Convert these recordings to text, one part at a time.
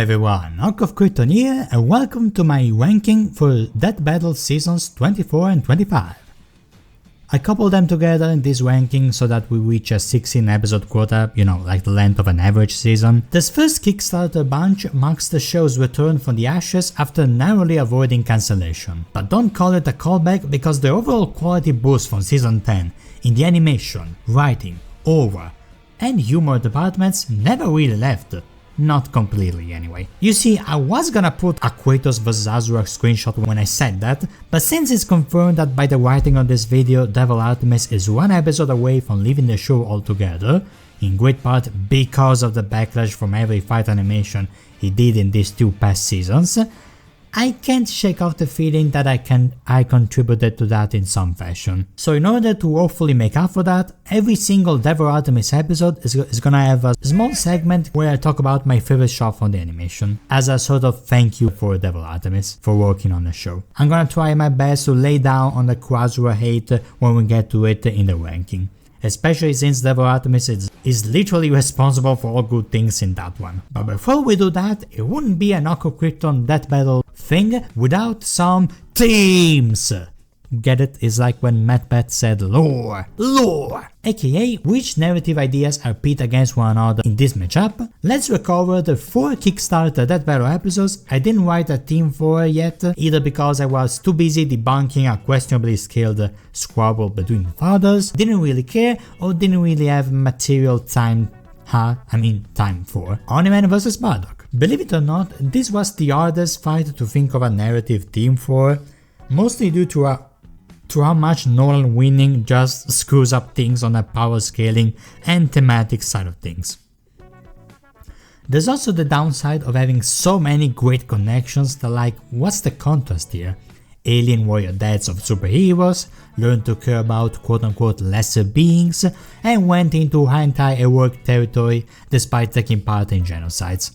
everyone, Knock of Krypton here and welcome to my ranking for Death Battle Seasons 24 and 25. I coupled them together in this ranking so that we reach a 16 episode quota, like the length of an average season. This first Kickstarter bunch marks the show's return from the ashes after narrowly avoiding cancellation. But don't call it a callback because the overall quality boost from season 10 in the animation, writing, aura, and humor departments never really left. Not completely anyway. You see, I was gonna put a Kratos vs Azura screenshot when I said that, but since it's confirmed that by the writing of this video, Devil Artemis is one episode away from leaving the show altogether, in great part because of the backlash from every fight animation he did in these two past seasons, I can't shake off the feeling that I contributed to that in some fashion. So in order to hopefully make up for that, every single Devil Artemis episode is gonna have a small segment where I talk about my favorite shot from the animation, as a sort of thank you for Devil Artemis for working on the show. I'm gonna try my best to lay down on the Krasura hate when we get to it in the ranking. Especially since Devil Artemis is literally responsible for all good things in that one. But before we do that, it wouldn't be a Knock of Krypton Death Battle thing without some themes. Get it? It's like when MatPat said lore, aka which narrative ideas are pit against one another in this matchup. Let's recover the 4 Kickstarter Death Battle episodes I didn't write a theme for yet, either because I was too busy debunking a questionably scaled squabble between fathers, didn't really care, or didn't really have material time for Omni-Man vs Bardock. Believe it or not, this was the hardest fight to think of a narrative theme for, mostly due to how much Nolan winning just screws up things on the power scaling and thematic side of things. There's also the downside of having so many great connections that what's the contrast here? Alien warrior dads of superheroes, learned to care about quote-unquote lesser beings, and went into anti-heroic territory despite taking part in genocides.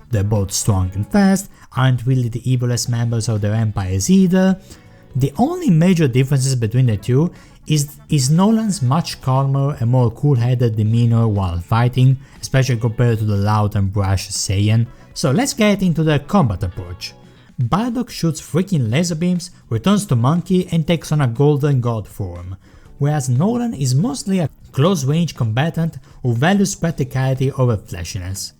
They're both strong and fast, aren't really the evilest members of their empires either. The only major differences between the two is Nolan's much calmer and more cool-headed demeanor while fighting, especially compared to the loud and brash Saiyan. So let's get into the combat approach. Bardock shoots freaking laser beams, returns to monkey and takes on a golden god form, whereas Nolan is mostly a close-range combatant who values practicality over flashiness.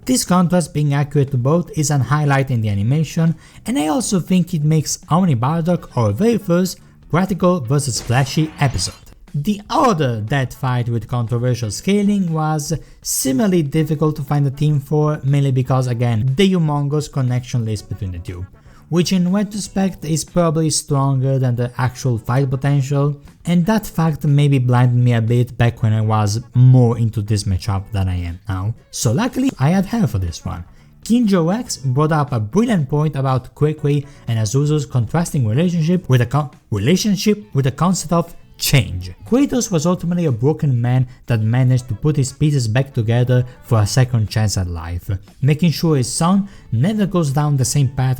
This contrast being accurate to both is an highlight in the animation, and I also think it makes Omni Bardock our very first practical versus flashy episode. The other death fight with controversial scaling was similarly difficult to find a theme for, mainly because again the humongous connection list between the two, which in retrospect is probably stronger than the actual fight potential, and that fact maybe blinded me a bit back when I was more into this matchup than I am now. So luckily I had help for this one. Kinjo Rex brought up a brilliant point about Kwekwe and Azuzu's contrasting relationship with the concept of change. Kratos was ultimately a broken man that managed to put his pieces back together for a second chance at life, making sure his son never goes down the same path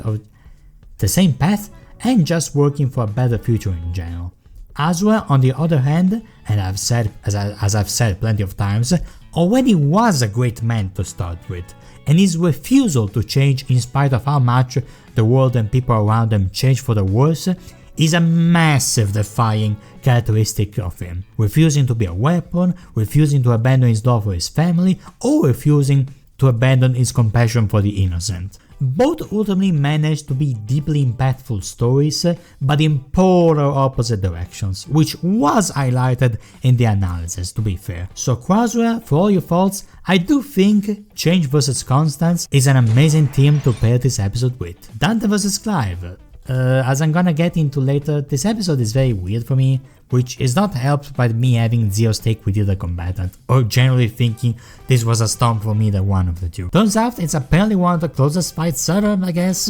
and just working for a better future in general. Azura, on the other hand, and as I've said plenty of times, already was a great man to start with, and his refusal to change in spite of how much the world and people around him change for the worse is a massive defining characteristic of him, refusing to be a weapon, refusing to abandon his love for his family, or refusing to abandon his compassion for the innocent. Both ultimately managed to be deeply impactful stories, but in polar opposite directions, which was highlighted in the analysis, to be fair. So Krasura, for all your faults, I do think Change vs Constance is an amazing team to pair this episode with. Dante vs Clive. As I'm gonna get into later, this episode is very weird for me, which is not helped by me having zero stake with either combatant, or generally thinking this was a storm for me than one of the two. Turns out it's apparently one of the closest fights ever, I guess.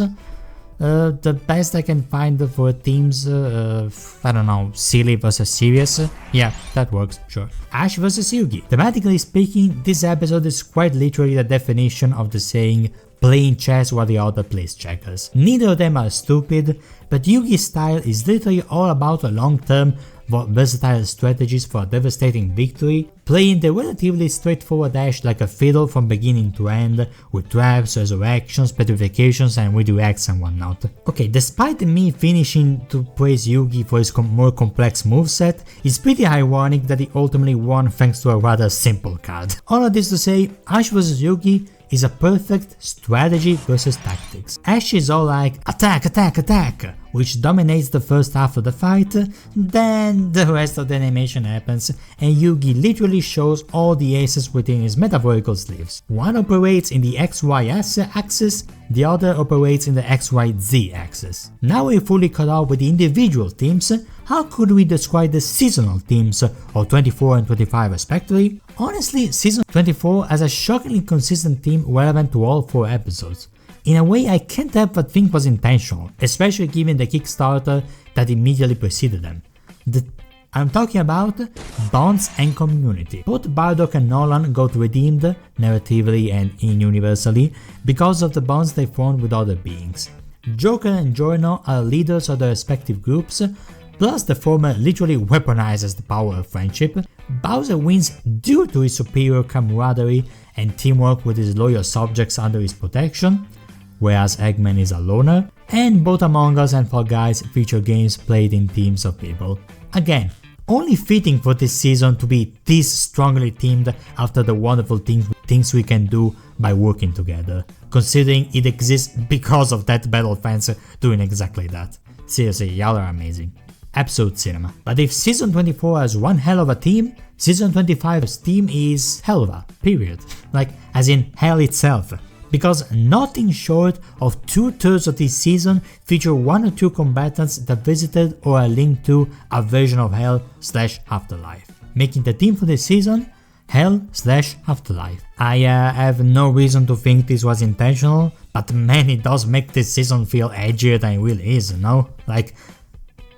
The best I can find for teams, I don't know, silly versus serious. Yeah, that works, sure. Ash vs Yugi. Thematically speaking, this episode is quite literally the definition of the saying, playing chess while the other plays checkers. Neither of them are stupid, but Yugi's style is literally all about a long-term, versatile strategies for a devastating victory, playing the relatively straightforward dash like a fiddle from beginning to end, with traps, resurrections, petrifications and redirects and whatnot. Okay, despite me finishing to praise Yugi for his more complex moveset, it's pretty ironic that he ultimately won thanks to a rather simple card. All of this to say, Ash vs Yugi is a perfect strategy versus tactics. Ash is all like attack, attack, attack, which dominates the first half of the fight, then the rest of the animation happens and Yugi literally shows all the aces within his metaphorical sleeves. One operates in the XY axis, the other operates in the XYZ axis. Now we're fully caught up with the individual themes, how could we describe the seasonal themes of 24 and 25 respectively? Honestly, season 24 has a shockingly consistent theme relevant to all 4 episodes. In a way I can't help but think was intentional, especially given the Kickstarter that immediately preceded them. I'm talking about bonds and community. Both Bardock and Nolan got redeemed, narratively and in-universally, because of the bonds they formed with other beings. Joker and Giorno are leaders of their respective groups, plus the former literally weaponizes the power of friendship. Bowser wins due to his superior camaraderie and teamwork with his loyal subjects under his protection, whereas Eggman is a loner, and both Among Us and Fall Guys feature games played in teams of people. Again, only fitting for this season to be this strongly themed after the wonderful things we can do by working together, considering it exists because of Death Battle fans doing exactly that. Seriously, y'all are amazing. Absolute cinema. But if season 24 has one hell of a team, season 25's team is hell period. Like, as in hell itself. Because nothing short of 2/3 of this season feature 1 or 2 combatants that visited or are linked to a version of Hell/Afterlife, making the theme for this season Hell/Afterlife. I have no reason to think this was intentional, but man, it does make this season feel edgier than it really is, you know? Like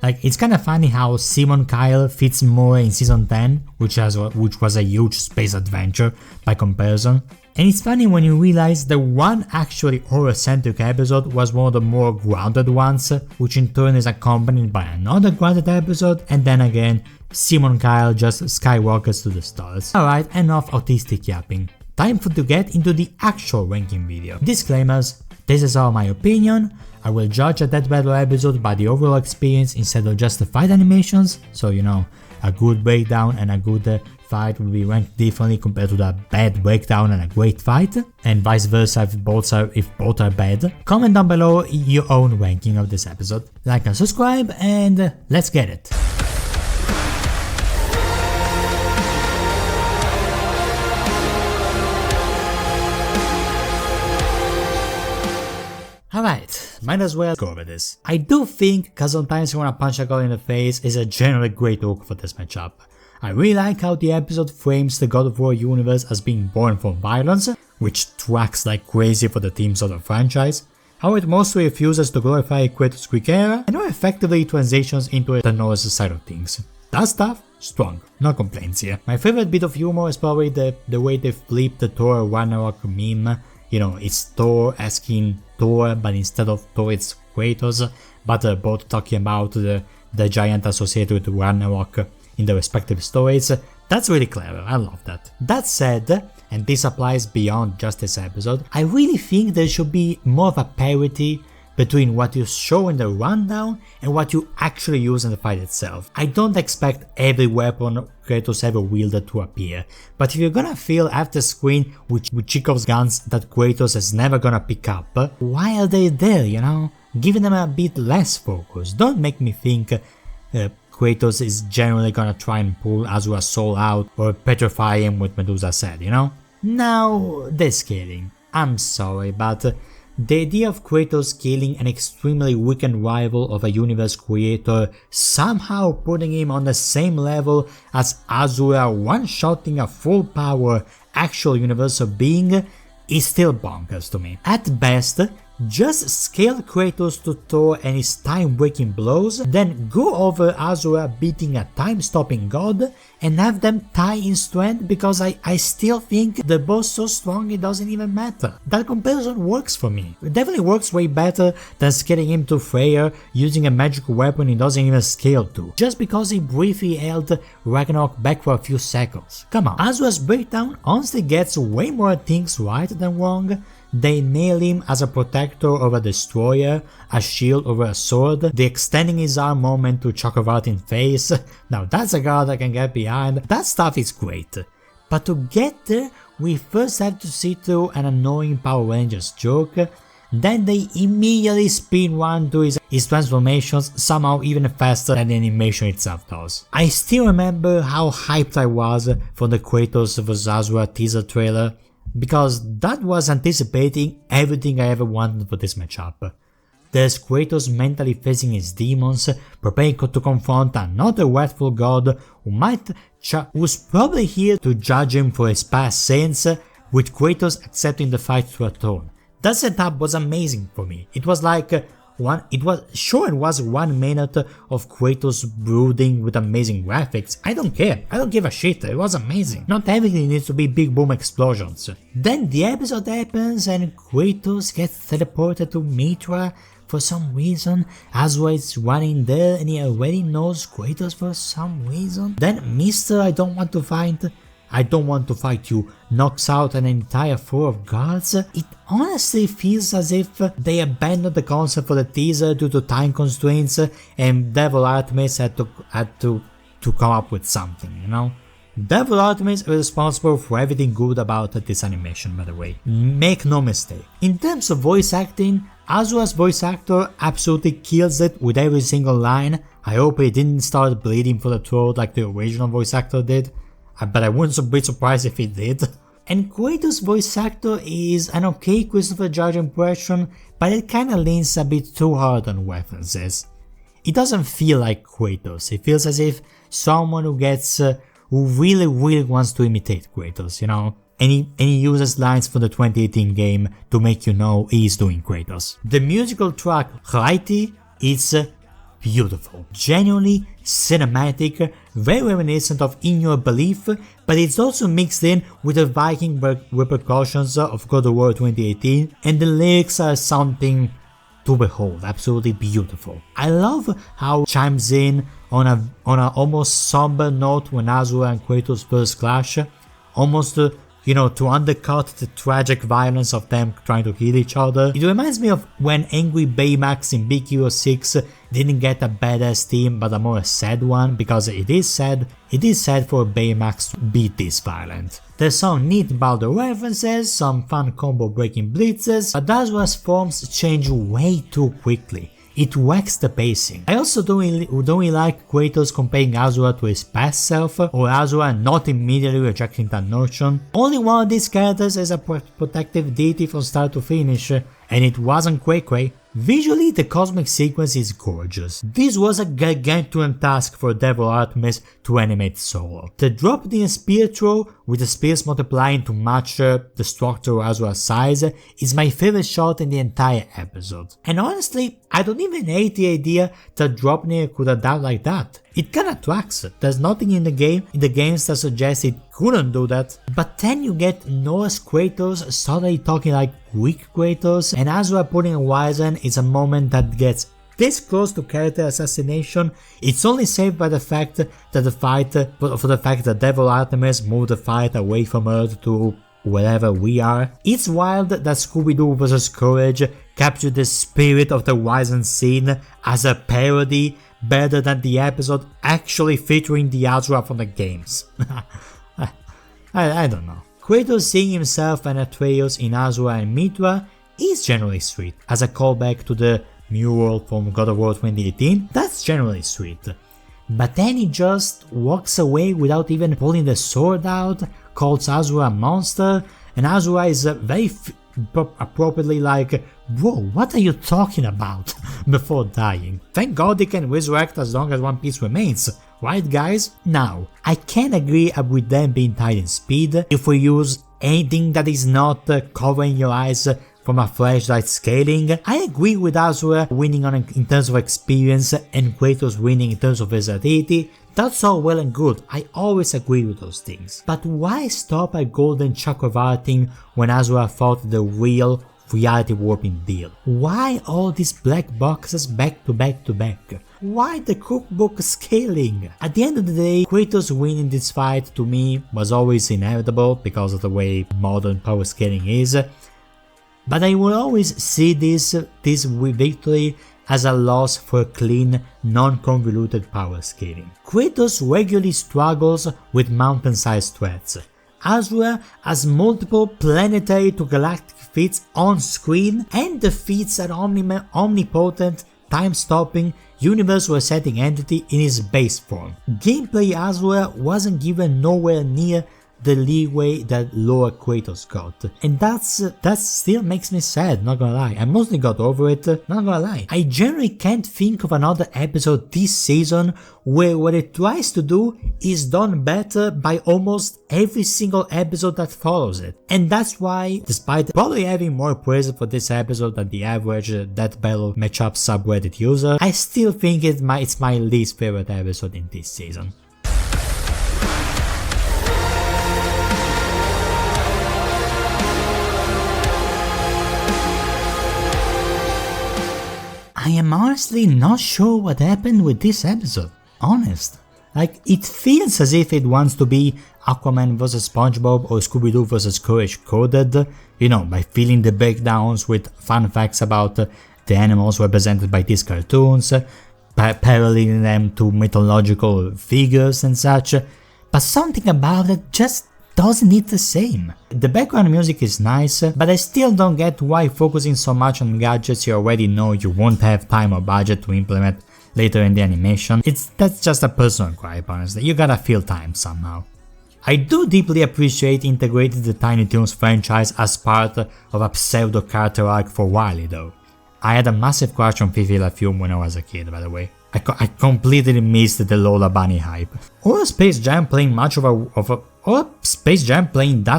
it's kinda funny how Simon Kyle fits more in season 10, which was a huge space adventure by comparison. And it's funny when you realize the one actually horror-centric episode was one of the more grounded ones, which in turn is accompanied by another grounded episode, and then again, Simon Kyle just skyrockets to the stars. Alright, enough autistic yapping. Time to get into the actual ranking video. Disclaimers, this is all my opinion. I will judge a Death Battle episode by the overall experience instead of just the fight animations, so you know, a good breakdown and a good fight will be ranked differently compared to the bad breakdown and a great fight, and vice versa if both are bad. Comment down below your own ranking of this episode. Like and subscribe, and let's get it. Alright, might as well go over this. I do think "Cause Sometimes You Wanna Punch a Girl in the Face" is a generally great hook for this matchup. I really like how the episode frames the God of War universe as being born from violence, which tracks like crazy for the themes of the franchise, how it mostly refuses to glorify Kratos' Greek era, and how effectively it transitions into the Norse side of things. That stuff, strong, no complaints here. My favorite bit of humor is probably the way they flip the Thor Ragnarok meme. You know, it's Thor asking Thor, but instead of Thor it's Kratos, but both talking about the giant associated with Ragnarok in the respective stories. That's really clever, I love that. That said, and this applies beyond just this episode, I really think there should be more of a parity between what you show in the rundown and what you actually use in the fight itself. I don't expect every weapon Kratos ever wielded to appear, but if you're gonna fill half the screen with Chekhov's guns that Kratos is never gonna pick up, why are they there, you know? Give them a bit less focus. Don't make me think Kratos is generally gonna try and pull Azura's soul out or petrify him with Medusa's head, you know? Now, this kidding. I'm sorry, but the idea of Kratos killing an extremely weakened rival of a universe creator, somehow putting him on the same level as Azura one-shotting a full-power actual universal being, is still bonkers to me. At best, Just scale Kratos to Thor and his time-breaking blows, then go over Asura beating a time-stopping god and have them tie in strength because I still think they're both so strong it doesn't even matter. That comparison works for me. It definitely works way better than scaling him to Freyr using a magical weapon he doesn't even scale to, just because he briefly held Ragnarok back for a few seconds. Come on, Asura's breakdown honestly gets way more things right than wrong. They nail him as a protector over a destroyer, a shield over a sword, the extending his arm moment to Chakravartin in face. Now that's a card I can get behind, that stuff is great. But to get there, we first have to see through an annoying Power Rangers joke, then they immediately speedrun to his transformations somehow even faster than the animation itself does. I still remember how hyped I was for the Kratos vs Asura teaser trailer, because that was anticipating everything I ever wanted for this matchup. There's Kratos mentally facing his demons, preparing to confront another wrathful god who's probably here to judge him for his past sins, with Kratos accepting the fight to atone. That setup was amazing for me. It was like it was 1 minute of Kratos brooding with amazing graphics. I don't care, I don't give a shit, it was amazing. Not everything needs to be big boom explosions. Then the episode happens and Kratos gets teleported to Mithra for some reason. Asura is running there and he already knows Kratos for some reason. Then Mr. I don't want to fight you knocks out an entire floor of guards. It honestly feels as if they abandoned the concept for the teaser due to time constraints and Devil Artemis had to come up with something, you know? Devil Artemis is responsible for everything good about this animation, by the way. Make no mistake. In terms of voice acting, Asura's voice actor absolutely kills it with every single line. I hope he didn't start bleeding for the throat like the original voice actor did, but I wouldn't be surprised if he did. And Kratos' voice actor is an okay Christopher Judge impression, but it kinda leans a bit too hard on references. It doesn't feel like Kratos, it feels as if someone who really wants to imitate Kratos, you know? And he uses lines from the 2018 game to make you know he's doing Kratos. The musical track Haiti is beautiful, genuinely cinematic, very reminiscent of In Your Belief, but it's also mixed in with the Viking repercussions of God of War 2018, and the lyrics are something to behold, absolutely beautiful. I love how it chimes in on a almost somber note when Asura and Kratos first clash, almost to undercut the tragic violence of them trying to kill each other. It reminds me of when angry Baymax in Big Hero 6 didn't get a badass team but a more sad one, because it is sad for Baymax to be this violent. There's some neat Baldur references, some fun combo breaking blitzes, but Asura's forms change way too quickly. It whacks the pacing. I also don't really like Kratos comparing Asura to his past self, or Asura not immediately rejecting that notion. Only one of these characters is a protective deity from start to finish, and it wasn't Cray Cray. Visually, the cosmic sequence is gorgeous. This was a gargantuan task for Devil Artemis to animate solo. The drop in a spear throw, with the spears multiplying to match the structure of Asura's size, is my favorite shot in the entire episode. And honestly, I don't even hate the idea that Dropnir could have done like that. It kinda tracks. There's nothing in the games that suggests it couldn't do that. But then you get Norse Kratos suddenly talking like Greek Kratos, and Asura putting a Wizen is a moment that gets this close to character assassination. It's only saved by the fact that that Devil Artemis moved the fight away from Earth to wherever we are. It's wild that Scooby-Doo vs. Courage captured the spirit of the Wizen scene as a parody better than the episode actually featuring the Asura from the games. I don't know. Kratos seeing himself and Atreus in Asura and Mithra is generally sweet. As a callback to the mural from God of War 2018, that's generally sweet. But then he just walks away without even pulling the sword out, calls Asura a monster, and Asura is very appropriately like, "Whoa, what are you talking about?" before dying. Thank God he can resurrect as long as One Piece remains, right guys? Now, I can agree with them being tight in speed if we use anything that is not covering your eyes from a flashlight scaling. I agree with Azura winning in terms of experience and Kratos winning in terms of versatility. That's all well and good, I always agree with those things. But why stop at Golden Chakravartin when Azura fought the real reality warping deal? Why all these black boxes back to back to back? Why the cookbook scaling? At the end of the day, Kratos winning this fight to me was always inevitable because of the way modern power scaling is, but I will always see this victory as a loss for clean, non-convoluted power scaling. Kratos regularly struggles with mountain-sized threats. Azura has multiple planetary to galactic feats on screen and defeats an omnipotent, time-stopping, universe-resetting entity in his base form. Gameplay Azura wasn't given nowhere near the leeway that lower Kratos got, and that still makes me sad, not gonna lie. I mostly got over it, not gonna lie. I generally can't think of another episode this season where what it tries to do is done better by almost every single episode that follows it. And that's why, despite probably having more praise for this episode than the average Death Battle matchup subreddit user, I still think it's my least favorite episode in this season. I am honestly not sure what happened with this episode, honest. Like, it feels as if it wants to be Aquaman vs SpongeBob or Scooby-Doo vs Courage coded, you know, by filling the breakdowns with fun facts about the animals represented by these cartoons, paralleling them to mythological figures and such, but something about it just doesn't hit the same. The background music is nice, but I still don't get why focusing so much on gadgets you already know you won't have time or budget to implement later in the animation. That's just a personal gripe, honestly. You gotta fill time somehow. I do deeply appreciate integrating the Tiny Toons franchise as part of a pseudo character arc for Wily though. I had a massive crush on Fifi LaFume when I was a kid, by the way. I completely missed the Lola Bunny hype. Or Space Jam playing that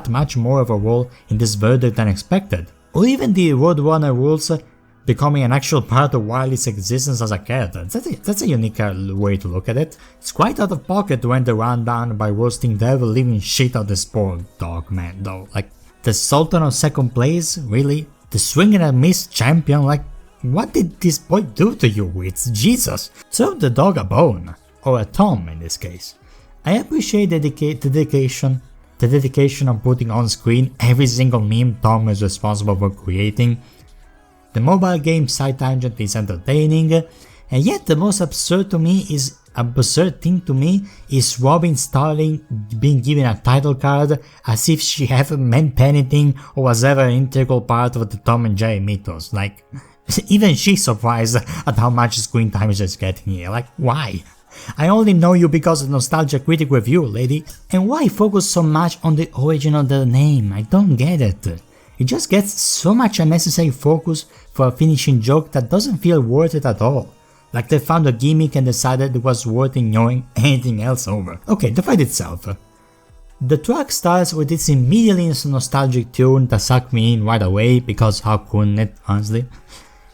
much more of a role in this verdict than expected. Or even the Roadrunner rules becoming an actual part of Wily's existence as a character. That's a unique way to look at it. It's quite out of pocket to end the rundown by roasting the ever living shit out of the sport dog man though. Like, the Sultan of second place? Really? The swing and a miss champion? Like, what did this boy do to you, Wits? Jesus! Throw the dog a bone. Or a Tom in this case. I appreciate the dedication of putting on screen every single meme Tom is responsible for creating. The mobile game side tangent is entertaining, and yet the most absurd thing to me is Robin Starling being given a title card as if she haven't meant anything or was ever an integral part of the Tom and Jerry mythos. Like, even she's surprised at how much screen time she's getting here. Like, why? I only know you because of Nostalgia Critic Review, lady. And why focus so much on the origin of the name? I don't get it. It just gets so much unnecessary focus for a finishing joke that doesn't feel worth it at all. Like they found a gimmick and decided it was worth ignoring anything else over. Okay, the fight itself. The track starts with its immediately nostalgic tune that sucked me in right away, because how couldn't it, honestly?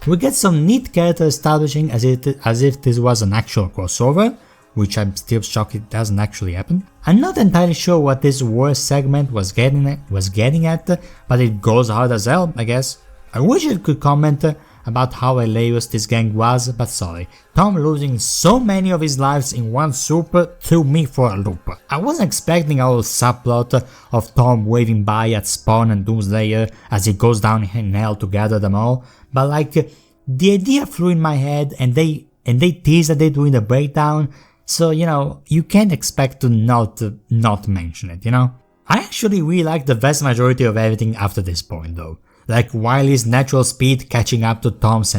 We get some neat character establishing as if this was an actual crossover, which I'm still shocked it doesn't actually happen. I'm not entirely sure what this war segment was getting at, but it goes hard as hell, I guess. I wish it could comment about how hilarious this gang was, but sorry, Tom losing so many of his lives in one super threw me for a loop. I wasn't expecting a whole subplot of Tom waving by at Spawn and Doomslayer as he goes down in hell to gather them all, but like, the idea flew in my head and they teased at it during the breakdown, so you know, you can't expect to not mention it, you know? I actually really like the vast majority of everything after this point though. Like Wily's natural speed catching up to Tom's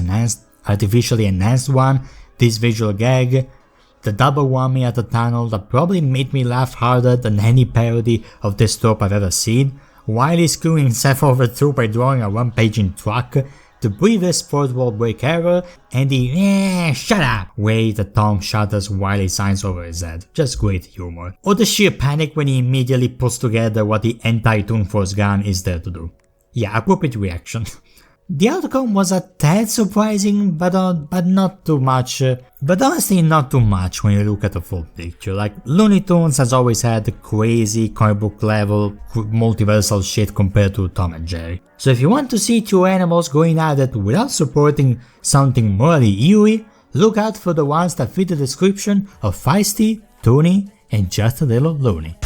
artificially enhanced one, this visual gag, the double whammy at the tunnel that probably made me laugh harder than any parody of this trope I've ever seen, Wily screwing himself over through by drawing a one-paging truck, the previous fourth wall break error, and the shut up way that Tom shutters Wily signs over his head. Just great humor. Or the sheer panic when he immediately puts together what the entire Toon Force gun is there to do. Yeah, appropriate reaction. The outcome was a tad surprising, but not too much. But honestly, not too much when you look at the full picture. Like, Looney Tunes has always had crazy comic book level multiversal shit compared to Tom and Jerry. So if you want to see two animals going at it without supporting something morally eerie, look out for the ones that fit the description of feisty, toony, and just a little loony.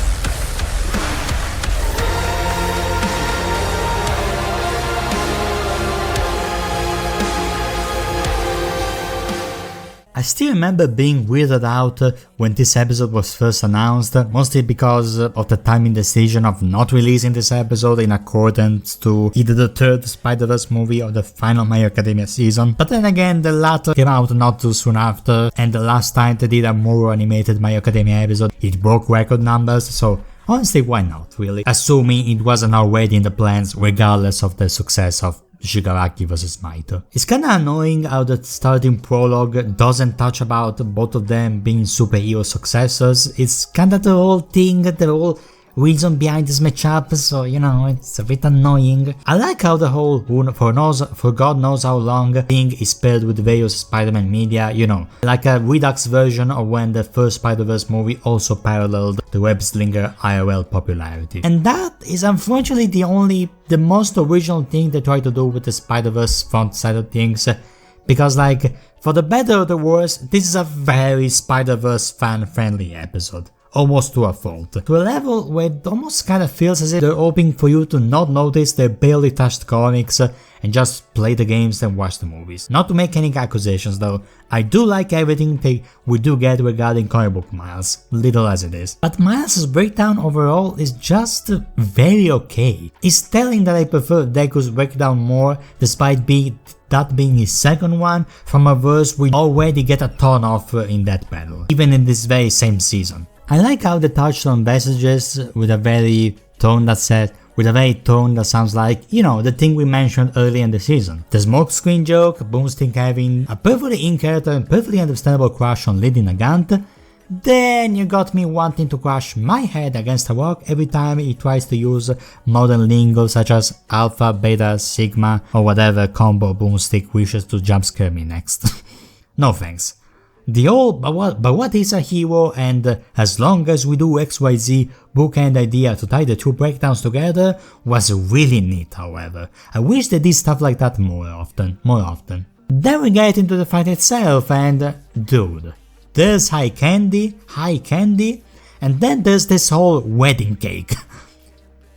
I still remember being weirded out when this episode was first announced, mostly because of the timing decision of not releasing this episode in accordance to either the third Spider-Verse movie or the final My Hero Academia season. But then again, the latter came out not too soon after, and the last time they did a more animated My Hero Academia episode, it broke record numbers, so honestly, why not, really? Assuming it wasn't already in the plans regardless of the success of Shigaraki vs. Maito. It's kinda annoying how the starting prologue doesn't touch about both of them being superhero successors. It's kinda the whole thing, the whole reason behind this matchup, so you know, it's a bit annoying. I like how the whole for God knows how long thing is paired with various Spider-Man media, you know, like a redux version of when the first Spider-Verse movie also paralleled the web-slinger IRL popularity. And that is unfortunately the most original thing they try to do with the Spider-Verse front side of things, because like, for the better or the worse, this is a very Spider-Verse fan-friendly episode. Almost to a fault. To a level where it almost kinda feels as if they're hoping for you to not notice their barely touched comics and just play the games and watch the movies. Not to make any accusations though, I do like everything we do get regarding comic book Miles, little as it is. But Miles' breakdown overall is just very okay. It's telling that I prefer Deku's breakdown more, despite that being his second one, from a verse we already get a ton of in that battle, even in this very same season. I like how they touched on messages with a very tone that sounds like, you know, the thing we mentioned early in the season. The smokescreen joke, Boomstick having a perfectly in-character and perfectly understandable crush on Lady Nagant. Then you got me wanting to crush my head against a rock every time he tries to use modern lingo such as alpha, beta, sigma, or whatever combo Boomstick wishes to jump scare me next. No thanks. The old but what is a hero, and as long as we do XYZ bookend idea to tie the two breakdowns together was really neat, however. I wish they did stuff like that more often. Then we get into the fight itself and dude, there's high candy, and then there's this whole wedding cake.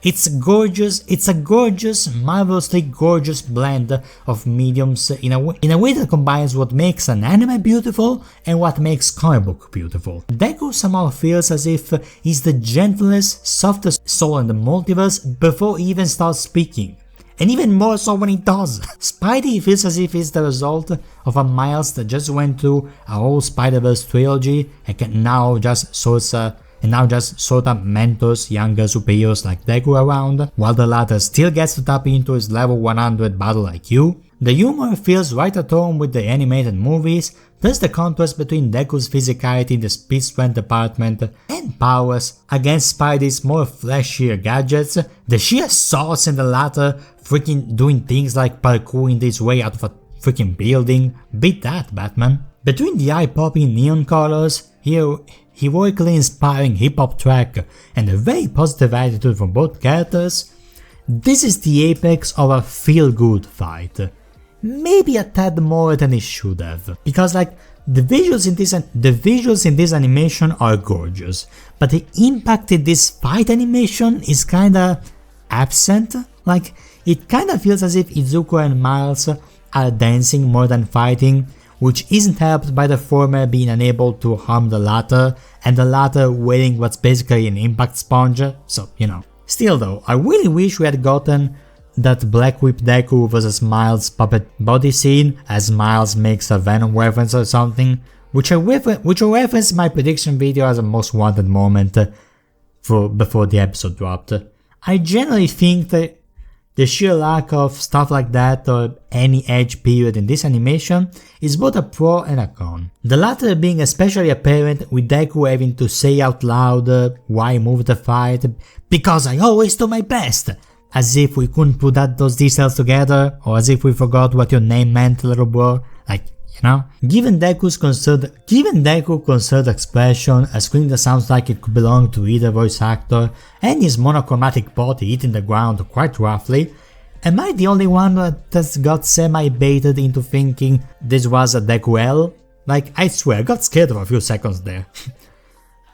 It's a gorgeous, marvelously gorgeous blend of mediums in a way that combines what makes an anime beautiful and what makes comic book beautiful. Deku somehow feels as if he's the gentlest, softest soul in the multiverse before he even starts speaking. And even more so when he does. Spidey feels as if he's the result of a Miles that just went through a whole Spider-Verse trilogy and can now just sort of mentors younger superheroes like Deku around, while the latter still gets to tap into his level 100 battle IQ. The humor feels right at home with the animated movies, thus the contrast between Deku's physicality in the speed strength department and powers against Spidey's more flashier gadgets, the sheer sauce in the latter freaking doing things like parkouring his way out of a freaking building, beat that, Batman. Between the eye-popping neon colors, heroically inspiring hip-hop track, and a very positive attitude from both characters, this is the apex of a feel-good fight. Maybe a tad more than it should have, because like the visuals in this animation are gorgeous, but the impact in this fight animation is kinda absent. Like, it kinda feels as if Izuku and Miles are dancing more than fighting, which isn't helped by the former being unable to harm the latter, and the latter wearing what's basically an impact sponge, so you know. Still though, I really wish we had gotten that Black Whip Deku vs Miles puppet body scene as Miles makes a Venom reference or something, which will reference my prediction video as a most wanted moment before the episode dropped. I generally think that the sheer lack of stuff like that or any edge period in this animation is both a pro and a con. The latter being especially apparent with Deku having to say out loud why move the fight, because I always do my best. As if we couldn't put those details together, or as if we forgot what your name meant, little bro. Like, you know? Given Deku's concerned expression, a scream that sounds like it could belong to either voice actor, and his monochromatic body hitting the ground quite roughly, am I the only one that got semi-baited into thinking this was a Deku L? Like, I swear, I got scared for a few seconds there.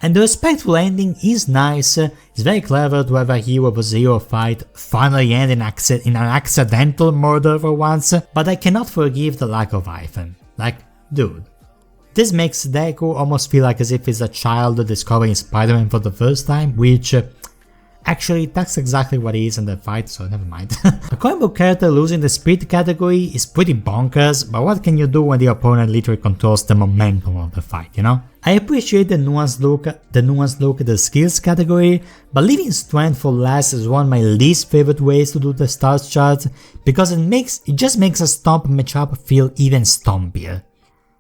And the respectful ending is nice, it's very clever to have a hero vs hero fight finally end in an accidental murder for once, but I cannot forgive the lack of hyphen. Like, dude. This makes Deku almost feel like as if he's a child discovering Spider-Man for the first time, which actually that's exactly what he is in the fight, so never mind. A comic book character losing the speed category is pretty bonkers, but what can you do when the opponent literally controls the momentum of the fight, you know? I appreciate the nuanced look at the skills category, but leaving strength for last is one of my least favorite ways to do the stars chart, because it just makes a stomp matchup feel even stompier.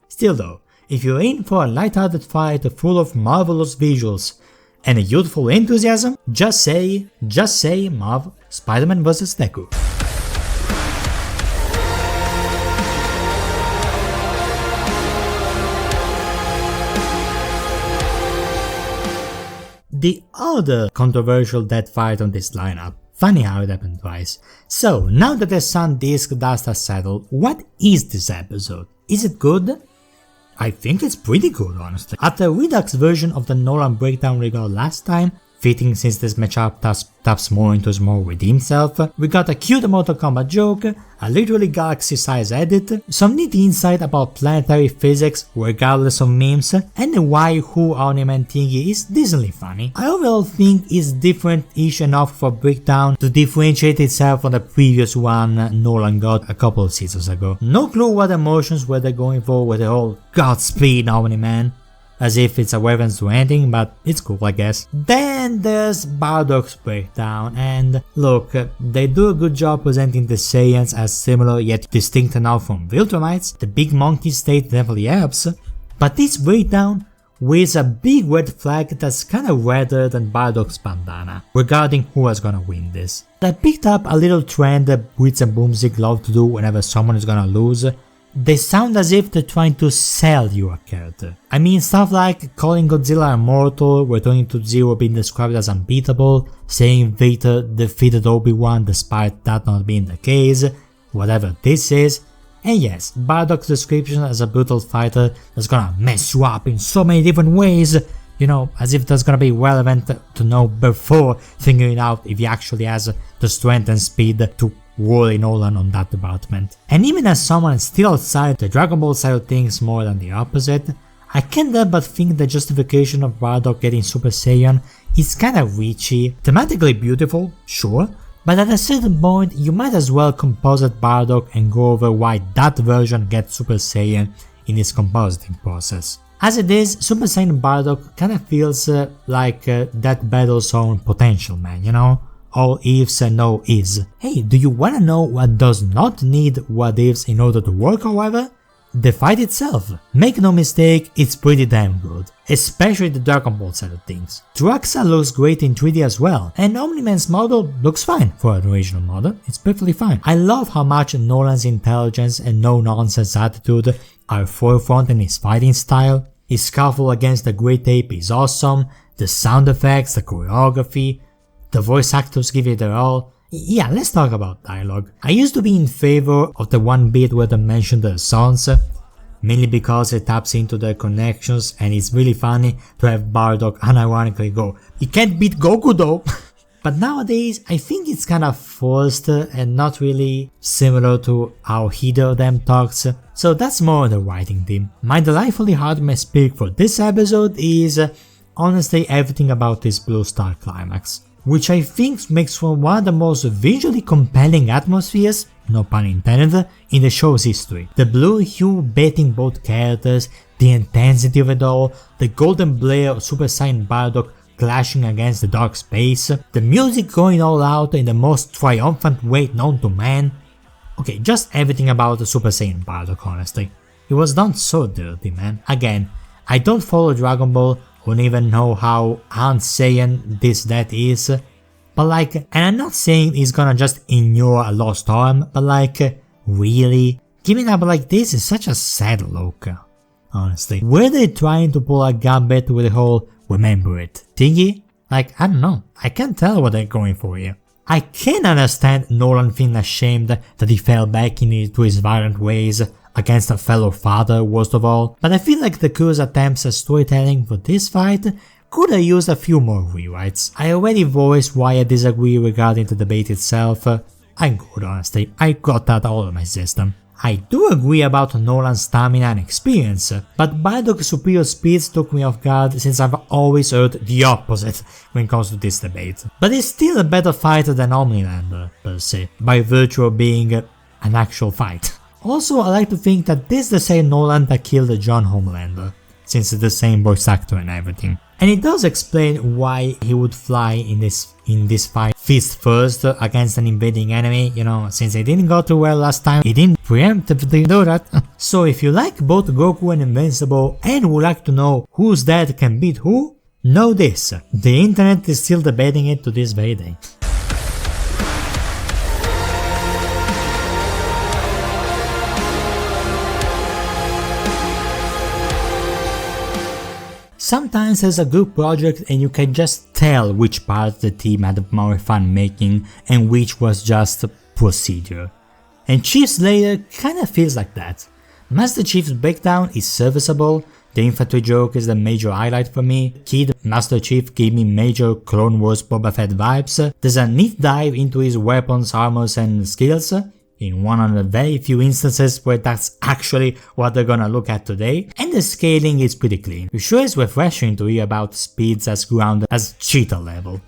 Still though, if you're in for a light-hearted fight full of marvelous visuals and a youthful enthusiasm, just say Marv, Spider-Man vs Deku. The other controversial death fight on this lineup. Funny how it happened twice. So, now that the Sun Disc dust has settled, what is this episode? Is it good? I think it's pretty good, honestly. After a redux version of the Nolan breakdown we got last time, fitting since this matchup taps more into his more redeemed self, we got a cute Mortal Kombat joke, a literally galaxy-size edit, some neat insight about planetary physics regardless of memes, and the why who ornament thingy is decently funny. I overall think it's different-ish enough for breakdown to differentiate itself from the previous one Nolan got a couple of seasons ago. No clue what emotions were they going for with the whole Godspeed Omni-Man, as if it's a reference to anything, but it's cool I guess. Then there's Bardock's breakdown, and look, they do a good job presenting the Saiyans as similar yet distinct enough from Viltrumites, the big monkey state definitely helps, but this breakdown with a big red flag that's kinda redder than Bardock's bandana, regarding who is gonna win this. I picked up a little trend that Blitz and Boomstick love to do whenever someone is gonna lose. They sound as if they're trying to sell you a character. I mean stuff like calling Godzilla immortal, returning to Zero being described as unbeatable, saying Vader defeated Obi-Wan despite that not being the case, whatever this is. And yes, Bardock's description as a brutal fighter that's gonna mess you up in so many different ways, you know, as if that's gonna be relevant to know before figuring out if he actually has the strength and speed to Wally Nolan on that department. And even as someone still outside the Dragon Ball side of things more than the opposite, I can't help but think the justification of Bardock getting Super Saiyan is kinda reachy, thematically beautiful, sure, but at a certain point you might as well composite Bardock and go over why that version gets Super Saiyan in his compositing process. As it is, Super Saiyan Bardock kinda feels like that battle's own potential man, you know? All ifs and no is. Hey, do you wanna know what does not need what ifs in order to work however? The fight itself. Make no mistake, it's pretty damn good. Especially the Dragon Ball side of things. Traxa looks great in 3D as well, and Omni-Man's model looks fine for an original model, it's perfectly fine. I love how much Nolan's intelligence and no-nonsense attitude are forefront in his fighting style. His scuffle against the Great Ape is awesome, the sound effects, the choreography, the voice actors give it their all. Yeah, let's talk about dialogue. I used to be in favor of the one bit where they mention their sons, mainly because it taps into their connections and it's really funny to have Bardock unironically go, "You can't beat Goku though!" But nowadays, I think it's kinda forced and not really similar to how either of them talks, so that's more on the writing team. My delightfully Artemis pick for this episode is honestly everything about this Blue Star climax, which I think makes for one of the most visually compelling atmospheres, no pun intended, in the show's history. The blue hue baiting both characters, the intensity of it all, the golden blare of Super Saiyan Bardock clashing against the dark space, the music going all out in the most triumphant way known to man. Okay, just everything about the Super Saiyan Bardock, honestly. It was done so dirty, man. Again, I don't follow Dragon Ball, don't even know how unsaiyan that is, But like, and I'm not saying he's gonna just ignore a lost arm, but like, really? Giving up like this is such a sad look, honestly. Were they trying to pull a gambit with the whole remember it thingy? Like, I don't know, I can't tell what they're going for here. I can understand Nolan feeling ashamed that he fell back into his violent ways against a fellow father worst of all, but I feel like the crew's attempts at storytelling for this fight could have used a few more rewrites. I already voiced why I disagree regarding the debate itself. I'm good, honestly, I got that all in my system. I do agree about Nolan's stamina and experience, but Bardock's superior speeds took me off guard since I've always heard the opposite when it comes to this debate. But he's still a better fighter than Homelander, per se, by virtue of being an actual fight. Also, I like to think that this is the same Nolan that killed John Homelander, since it's the same voice actor and everything. And it does explain why he would fly in this fight fist first against an invading enemy, you know, since it didn't go too well last time, he didn't preemptively do that. So if you like both Goku and Invincible and would like to know whose dad can beat who, know this, the internet is still debating it to this very day. Sometimes there's a group project and you can just tell which part the team had more fun making and which was just procedure. And Chief Slayer kinda feels like that. Master Chief's breakdown is serviceable, the infantry joke is the major highlight for me, Kid Master Chief gave me major Clone Wars Boba Fett vibes, there's a neat dive into his weapons, armors and skills, in one of the very few instances where that's actually what they're gonna look at today, and the scaling is pretty clean. It sure is refreshing to hear about speeds as grounded as cheetah level.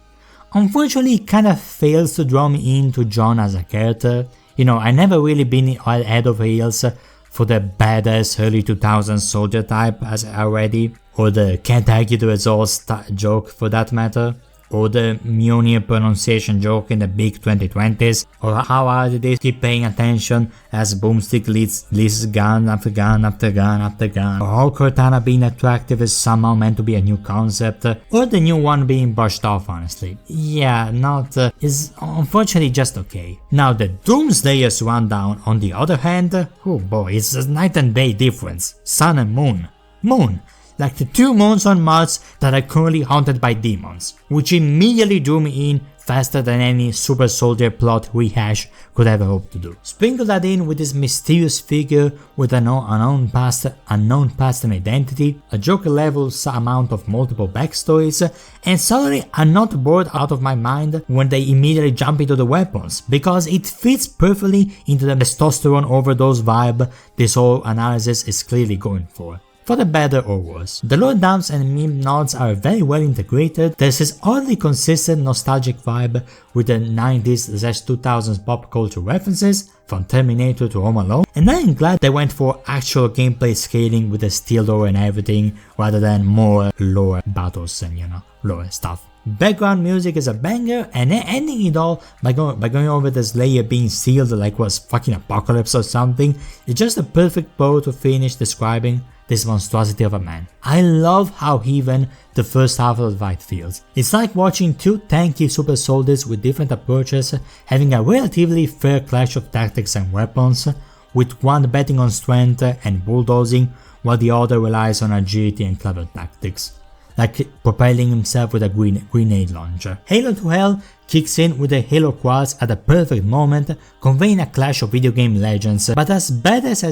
Unfortunately, it kinda fails to draw me into John as a character. You know, I never really been head over heels for the badass early 2000s soldier type as already, or the can't argue the results joke for that matter, or the Mjolnir pronunciation joke in the big 2020s, or how hard it is to keep paying attention as Boomstick lists gun after gun after gun after gun, or how Cortana being attractive is somehow meant to be a new concept, or the new one being brushed off honestly. Yeah, not is unfortunately just okay. Now the Doomsdayer's rundown on the other hand, oh boy, it's a night and day difference. Sun and moon. Moon! Like the two moons on Mars that are currently haunted by demons, which immediately drew me in faster than any super soldier plot rehash could ever hope to do. Sprinkle that in with this mysterious figure with an unknown past and identity, a Joker level amount of multiple backstories, and suddenly I'm not bored out of my mind when they immediately jump into the weapons, because it fits perfectly into the testosterone overdose vibe this whole analysis is clearly going for. For the better or worse. The lore dumps and meme nods are very well integrated, there's this oddly consistent nostalgic vibe with the 90s/2000s pop culture references, from Terminator to Home Alone, and I am glad they went for actual gameplay scaling with the steel door and everything, rather than more lore battles and lore stuff. Background music is a banger, and ending it all by going over the Slayer being sealed like was fucking apocalypse or something, is just a perfect bow to finish describing this monstrosity of a man. I love how even the first half of the fight feels. It's like watching two tanky super soldiers with different approaches having a relatively fair clash of tactics and weapons, with one betting on strength and bulldozing while the other relies on agility and clever tactics, like propelling himself with a grenade launcher. Halo to Hell kicks in with the Halo quads at the perfect moment, conveying a clash of video game legends, but as badass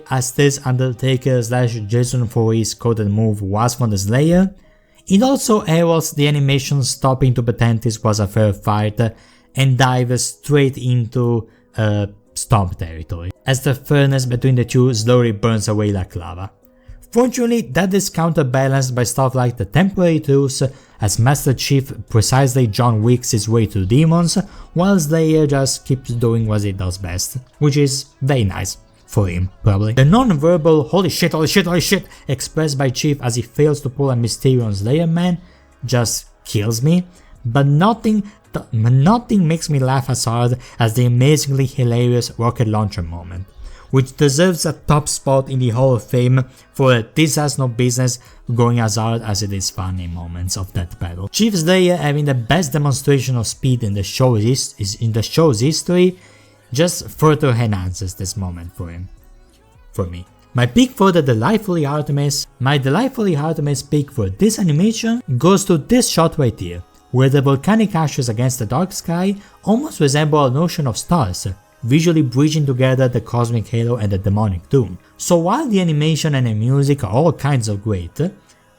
as this Undertaker/Jason Voorhees coded move was for the Slayer, it also heralds the animation stopping to pretend this was a fair fight and dives straight into stomp territory, as the fairness between the two slowly burns away like lava. Fortunately, that is counterbalanced by stuff like the temporary truce, as Master Chief precisely John Wicks his way to demons, while Slayer just keeps doing what he does best, which is very nice. For him, probably. The non-verbal holy shit expressed by Chief as he fails to pull a Mysterio on Slayer Man just kills me, but nothing makes me laugh as hard as the amazingly hilarious rocket launcher moment, which deserves a top spot in the Hall of Fame for this has no business going as hard as it is fun in moments of that battle. Chief Slayer having the best demonstration of speed in the show's history just further enhances this moment for me. My pick for the Delightfully Artemis pick for this animation goes to this shot right here, where the volcanic ashes against the dark sky almost resemble an ocean of stars, visually bridging together the cosmic halo and the demonic doom. So while the animation and the music are all kinds of great,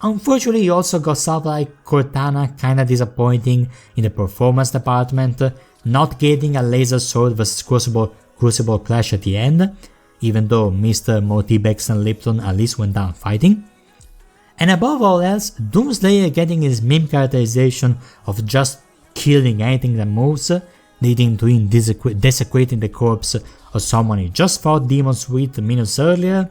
unfortunately you also got stuff like Cortana kinda disappointing in the performance department, not getting a laser sword vs Crucible clash at the end, even though Mr. Motibex and Lipton at least went down fighting. And above all else, Doomslayer getting his meme characterization of just killing anything that moves, leading to him desecrating the corpse of someone he just fought demons with minutes earlier,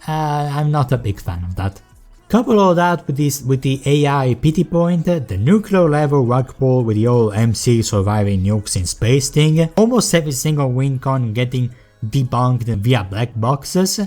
I'm not a big fan of that. Couple all that with the AI pity point, the nuclear level rug pull with the old MC surviving nukes in space thing, almost every single WinCon getting debunked via black boxes,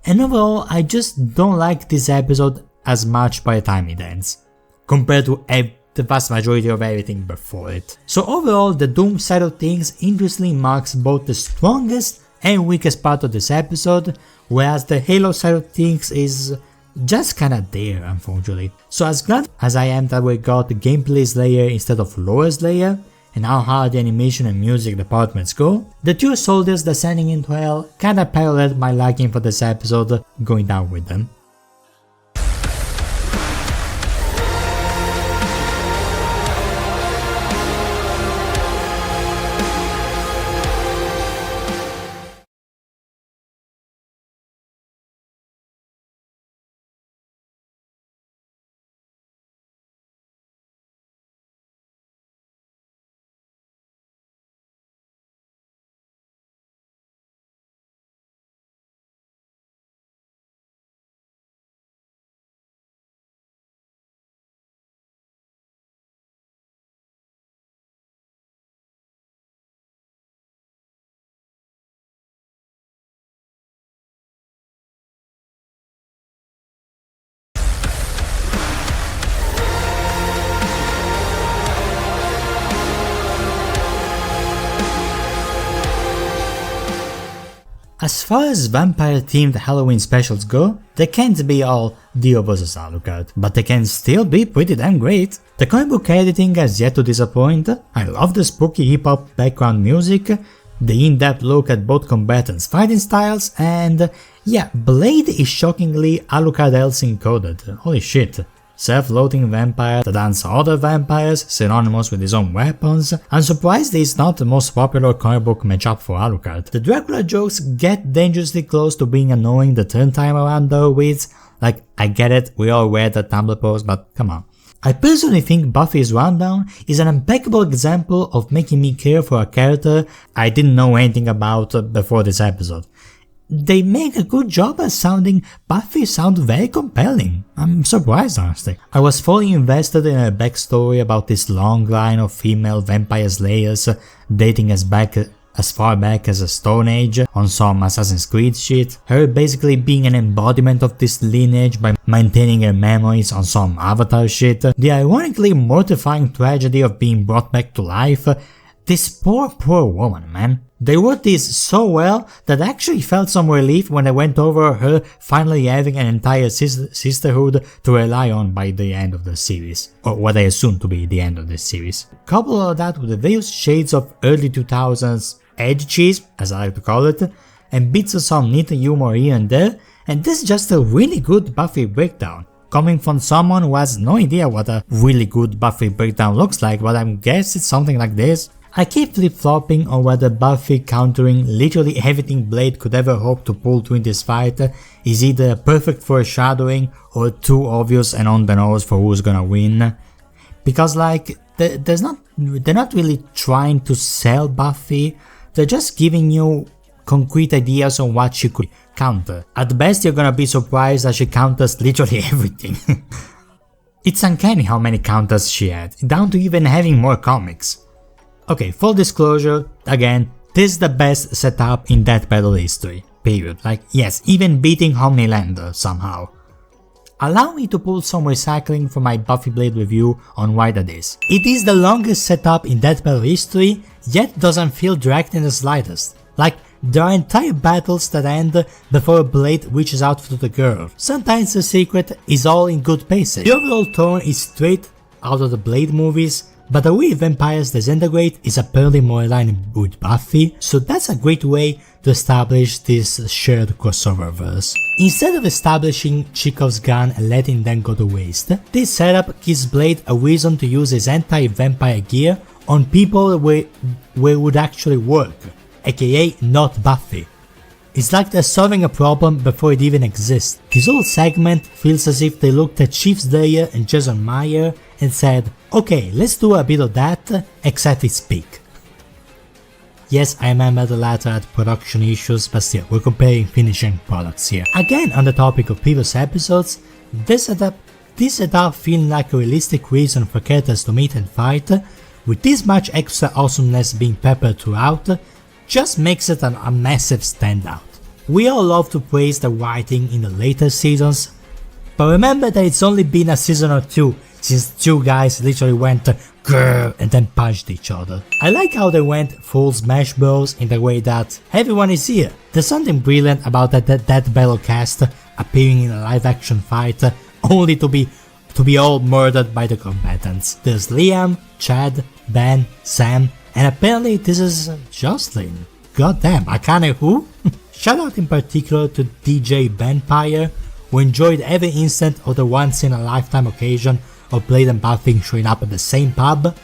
and overall I just don't like this episode as much by the time it ends, compared to the vast majority of everything before it. So overall, the Doom side of things interestingly marks both the strongest and weakest part of this episode, whereas the Halo side of things is just kinda there, unfortunately. So as glad as I am that we got the gameplay Slayer instead of lore Slayer, and how hard the animation and music departments go, the two soldiers descending into hell kinda paralleled my liking for this episode going down with them. As far as vampire-themed Halloween specials go, they can't be all Dio vs Alucard, but they can still be pretty damn great. The comic book editing has yet to disappoint, I love the spooky hip-hop background music, the in-depth look at both combatants' fighting styles, and yeah, Blade is shockingly Alucard-else encoded, holy shit. Self-loathing vampire that hunts other vampires, synonymous with his own weapons. I'm surprised he's not the most popular comic book matchup for Alucard. The Dracula jokes get dangerously close to being annoying the third time around though with, like, I get it, we all read that Tumblr post, but come on. I personally think Buffy's rundown is an impeccable example of making me care for a character I didn't know anything about before this episode. They make a good job at sounding Buffy sound very compelling. I'm surprised, honestly. I was fully invested in a backstory about this long line of female vampire slayers dating as far back as the Stone Age on some Assassin's Creed shit, her basically being an embodiment of this lineage by maintaining her memories on some Avatar shit, the ironically mortifying tragedy of being brought back to life. This poor woman, man. They wrote this so well that I actually felt some relief when I went over her finally having an entire sisterhood to rely on by the end of the series, or what I assume to be the end of this series. Couple of that with the various shades of early 2000s edge cheese, as I like to call it, and bits of some neat humor here and there, and this is just a really good Buffy breakdown. Coming from someone who has no idea what a really good Buffy breakdown looks like, but I guess it's something like this. I keep flip-flopping on whether Buffy countering literally everything Blade could ever hope to pull during this fight is either perfect foreshadowing or too obvious and on the nose for who's gonna win. Because like, they're not really trying to sell Buffy, they're just giving you concrete ideas on what she could counter. At best you're gonna be surprised that she counters literally everything. It's uncanny how many counters she had, down to even having more comics. Okay, full disclosure, again, this is the best setup in Death Battle history. period, like yes, even beating Homelander somehow. Allow me to pull some recycling from my Buffy Blade review on why that is. It is the longest setup in Death Battle history, yet doesn't feel dragged in the slightest. Like, there are entire battles that end before Blade reaches out to the girl. Sometimes the secret is all in good pacing. The overall tone is straight out of the Blade movies, but the way vampires disintegrate is apparently more aligned with Buffy, so that's a great way to establish this shared crossover verse. Instead of establishing Chekhov's gun and letting them go to waste, this setup gives Blade a reason to use his anti-vampire gear on people where it would actually work, aka not Buffy. It's like they're solving a problem before it even exists. This whole segment feels as if they looked at Chief Slayer and Jason Meyer and said, okay, let's do a bit of that, except it's peak. Yes, I remember the latter had production issues, but still, we're comparing finishing products here. Again, on the topic of previous episodes, this setup feeling like a realistic reason for characters to meet and fight, with this much extra awesomeness being peppered throughout, just makes it a massive standout. We all love to praise the writing in the later seasons, but remember that it's only been a season or two since two guys literally went grrr and then punched each other. I like how they went full Smash Bros in the way that everyone is here. There's something brilliant about that battle cast appearing in a live action fight only to be all murdered by the combatants. There's Liam, Chad, Ben, Sam, and apparently this is Jocelyn. Goddamn, Akane who? Shout out in particular to DJ Vampire, who enjoyed every instant of the once in a lifetime occasion of Blade and Buffy showing up at the same pub,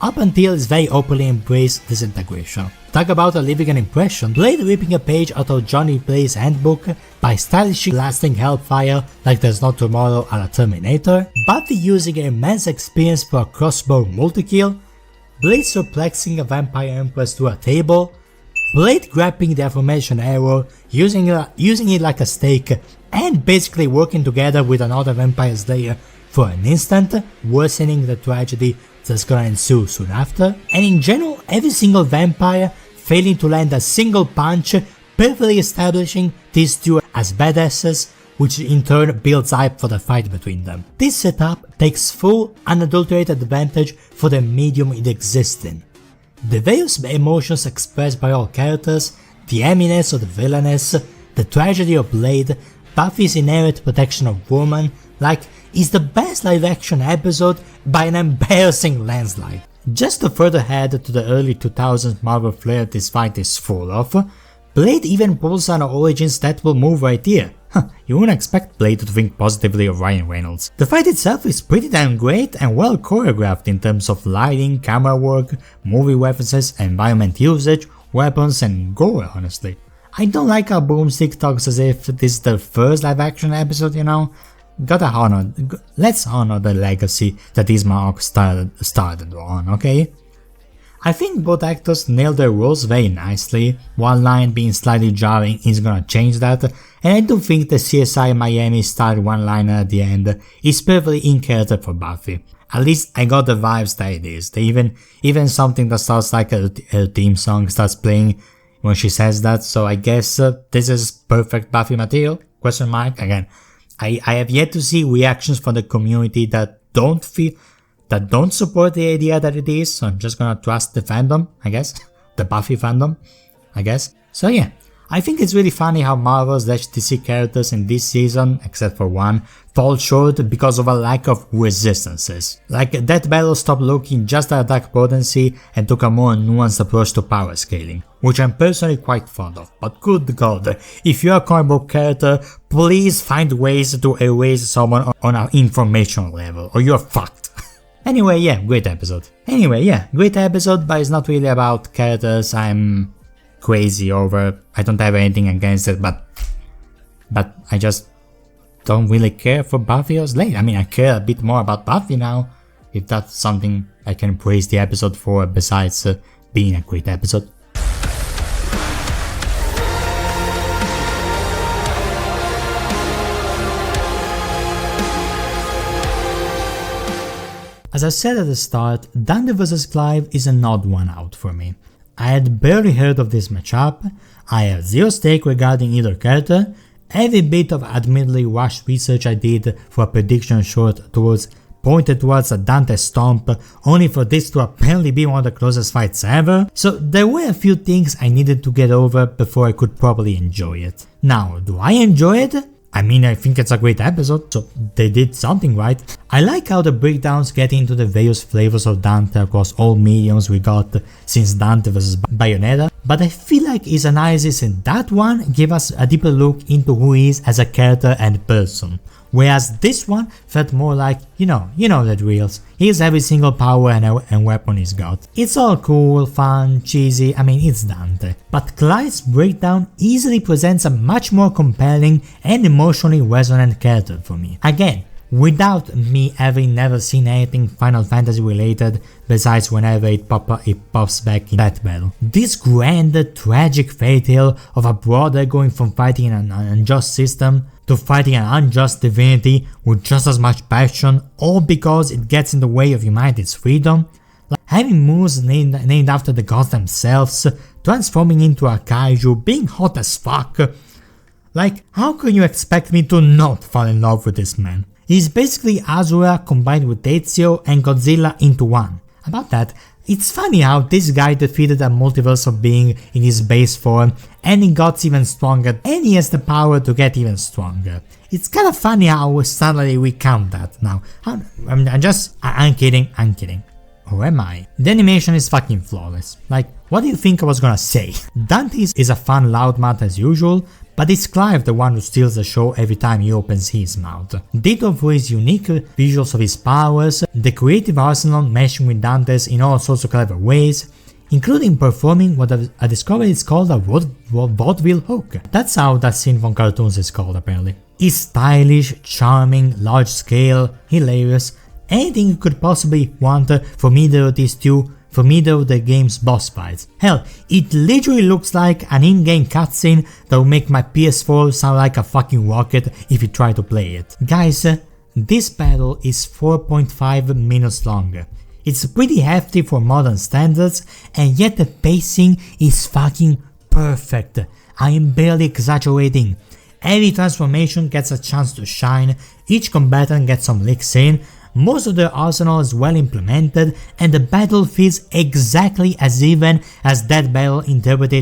up until his very openly embraced disintegration. Talk about leaving an impression, Blade ripping a page out of Johnny Blaze's handbook by stylishly blasting hellfire like there's no tomorrow a la Terminator, Buffy using her immense experience for a crossbow multi-kill, Blade suplexing a vampire empress to a table, Blade grabbing the aforementioned arrow, using it like a stake, and basically working together with another vampire slayer for an instant, worsening the tragedy that's gonna ensue soon after, and in general every single vampire failing to land a single punch, perfectly establishing these two as badasses, which in turn builds hype for the fight between them. This setup takes full, unadulterated advantage for the medium it exists in. The various emotions expressed by all characters, the eminence of the villainess, the tragedy of Blade, Buffy's inherent protection of woman, like, is the best live action episode by an embarrassing landslide. Just to further add to the early 2000s Marvel flair this fight is full of, Blade even pulls an Origins Deadpool move right here. You wouldn't expect Blade to think positively of Ryan Reynolds. The fight itself is pretty damn great and well choreographed in terms of lighting, camera work, movie references, environment usage, weapons and gore honestly. I don't like how Boomstick talks as if this is the first live action episode, you know. Let's honor the legacy that Isma started on, okay? I think both actors nailed their roles very nicely. One line being slightly jarring is gonna change that, and I do think the CSI Miami style one-liner at the end is perfectly in character for Buffy. At least I got the vibes that it is. Even something that starts like her theme song starts playing when she says that, so I guess this is perfect Buffy material? Question mark? Again, I have yet to see reactions from the community that don't support the idea that it is, so I'm just gonna trust the fandom, I guess. The Buffy fandom, I guess. So yeah, I think it's really funny how Marvel/DC characters in this season, except for one, fall short because of a lack of resistances. Like, Death Battle stopped looking just at attack potency and took a more nuanced approach to power scaling, which I'm personally quite fond of, but good god, if you're a comic book character, please find ways to erase someone on an informational level, or you're fucked. Anyway, yeah, great episode, but it's not really about characters I'm crazy over. I don't have anything against it, but I just don't really care for Buffy or Slade. I mean, I care a bit more about Buffy now, if that's something I can praise the episode for besides being a great episode. As I said at the start, Dundee vs Clive is an odd one out for me. I had barely heard of this matchup I have zero stake regarding either character. Every bit of admittedly rushed research I did for a prediction short pointed towards a Dante stomp, only for this to apparently be one of the closest fights ever, so there were a few things I needed to get over before I could properly enjoy it. Now, do I enjoy it? I mean, I think it's a great episode, so they did something right. I like how the breakdowns get into the various flavors of Dante across all mediums we got since Dante vs Bayonetta, but I feel like his analysis in that one gave us a deeper look into who he is as a character and person. Whereas this one felt more like, you know the drills. Here's every single power and weapon he's got. It's all cool, fun, cheesy, I mean it's Dante. But Clive's breakdown easily presents a much more compelling and emotionally resonant character for me. Again, without me having never seen anything Final Fantasy related besides whenever it pops back in that battle. This grand, tragic fairy tale of a brother going from fighting an unjust system to fighting an unjust divinity with just as much passion, all because it gets in the way of humanity's freedom. Like having moves named after the gods themselves, transforming into a kaiju, being hot as fuck. Like, how can you expect me to not fall in love with this man? He's basically Asura combined with Ezio and Godzilla into one. About that, it's funny how this guy defeated a multiverse of being in his base form and he got even stronger and he has the power to get even stronger. It's kind of funny how suddenly we count that now. I'm kidding. Or am I? The animation is fucking flawless. Like, what do you think I was gonna say? Dante is a fun loudmouth as usual, but it's Clive the one who steals the show every time he opens his mouth. Ditto for his unique visuals of his powers, the creative arsenal meshing with Dante's in all sorts of clever ways, including performing what I discovered is called a vaudeville hook. That's how that scene from cartoons is called apparently. It's stylish, charming, large scale, hilarious, anything you could possibly want from either of these two, from either of the game's boss fights. Hell, it literally looks like an in-game cutscene that will make my PS4 sound like a fucking rocket if you try to play it. Guys, this battle is 4.5 minutes long. It's pretty hefty for modern standards, and yet the pacing is fucking perfect. I am barely exaggerating. Every transformation gets a chance to shine, each combatant gets some licks in, most of the arsenal is well implemented, and the battle feels exactly as even as that battle interprets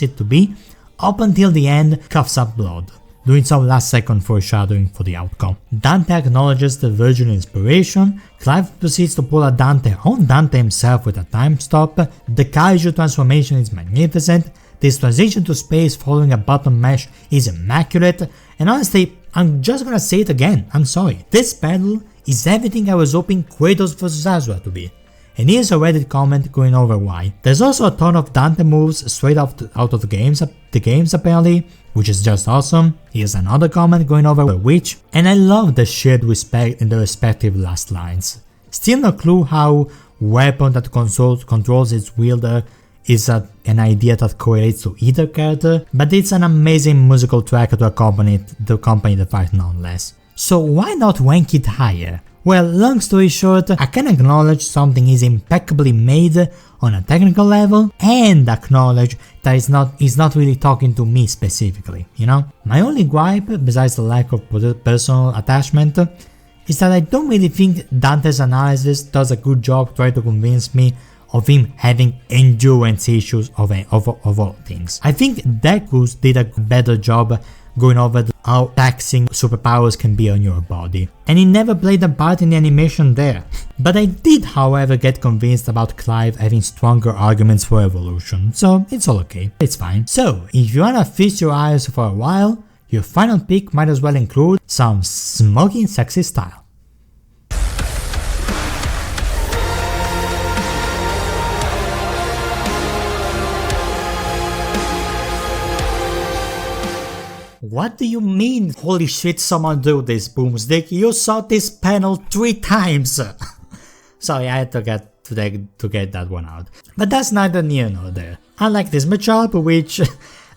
it to be, up until the end coughs up blood, doing some last second foreshadowing for the outcome. Dante acknowledges the virgin inspiration, Clive proceeds to pull a Dante on Dante himself with a time stop, the kaiju transformation is magnificent, this transition to space following a button mash is immaculate, and honestly, I'm just gonna say it again, I'm sorry. This battle is everything I was hoping Kratos vs Asura to be. And here's a Reddit comment going over why. There's also a ton of Dante moves straight out of the games apparently, which is just awesome. Here's another comment going over which, and I love the shared respect in the respective last lines. Still no clue how weapon that controls its wielder is an idea that correlates to either character, but it's an amazing musical track to accompany the fight nonetheless. So why not rank it higher? Well, long story short, I can acknowledge something is impeccably made on a technical level and acknowledge that it's not really talking to me specifically, you know? My only gripe, besides the lack of personal attachment, is that I don't really think Dante's analysis does a good job trying to convince me of him having endurance issues of all things. I think Dekus did a better job going over how taxing superpowers can be on your body, and he never played a part in the animation there. But I did however get convinced about Clive having stronger arguments for evolution, so it's all okay, it's fine. So if you wanna feast your eyes for a while, your final pick might as well include some smoking sexy style. What do you mean? Holy shit, someone do this, Boomstick. You saw this panel 3 times. Sorry, I had to get that one out. But that's neither near nor there. Unlike this matchup, which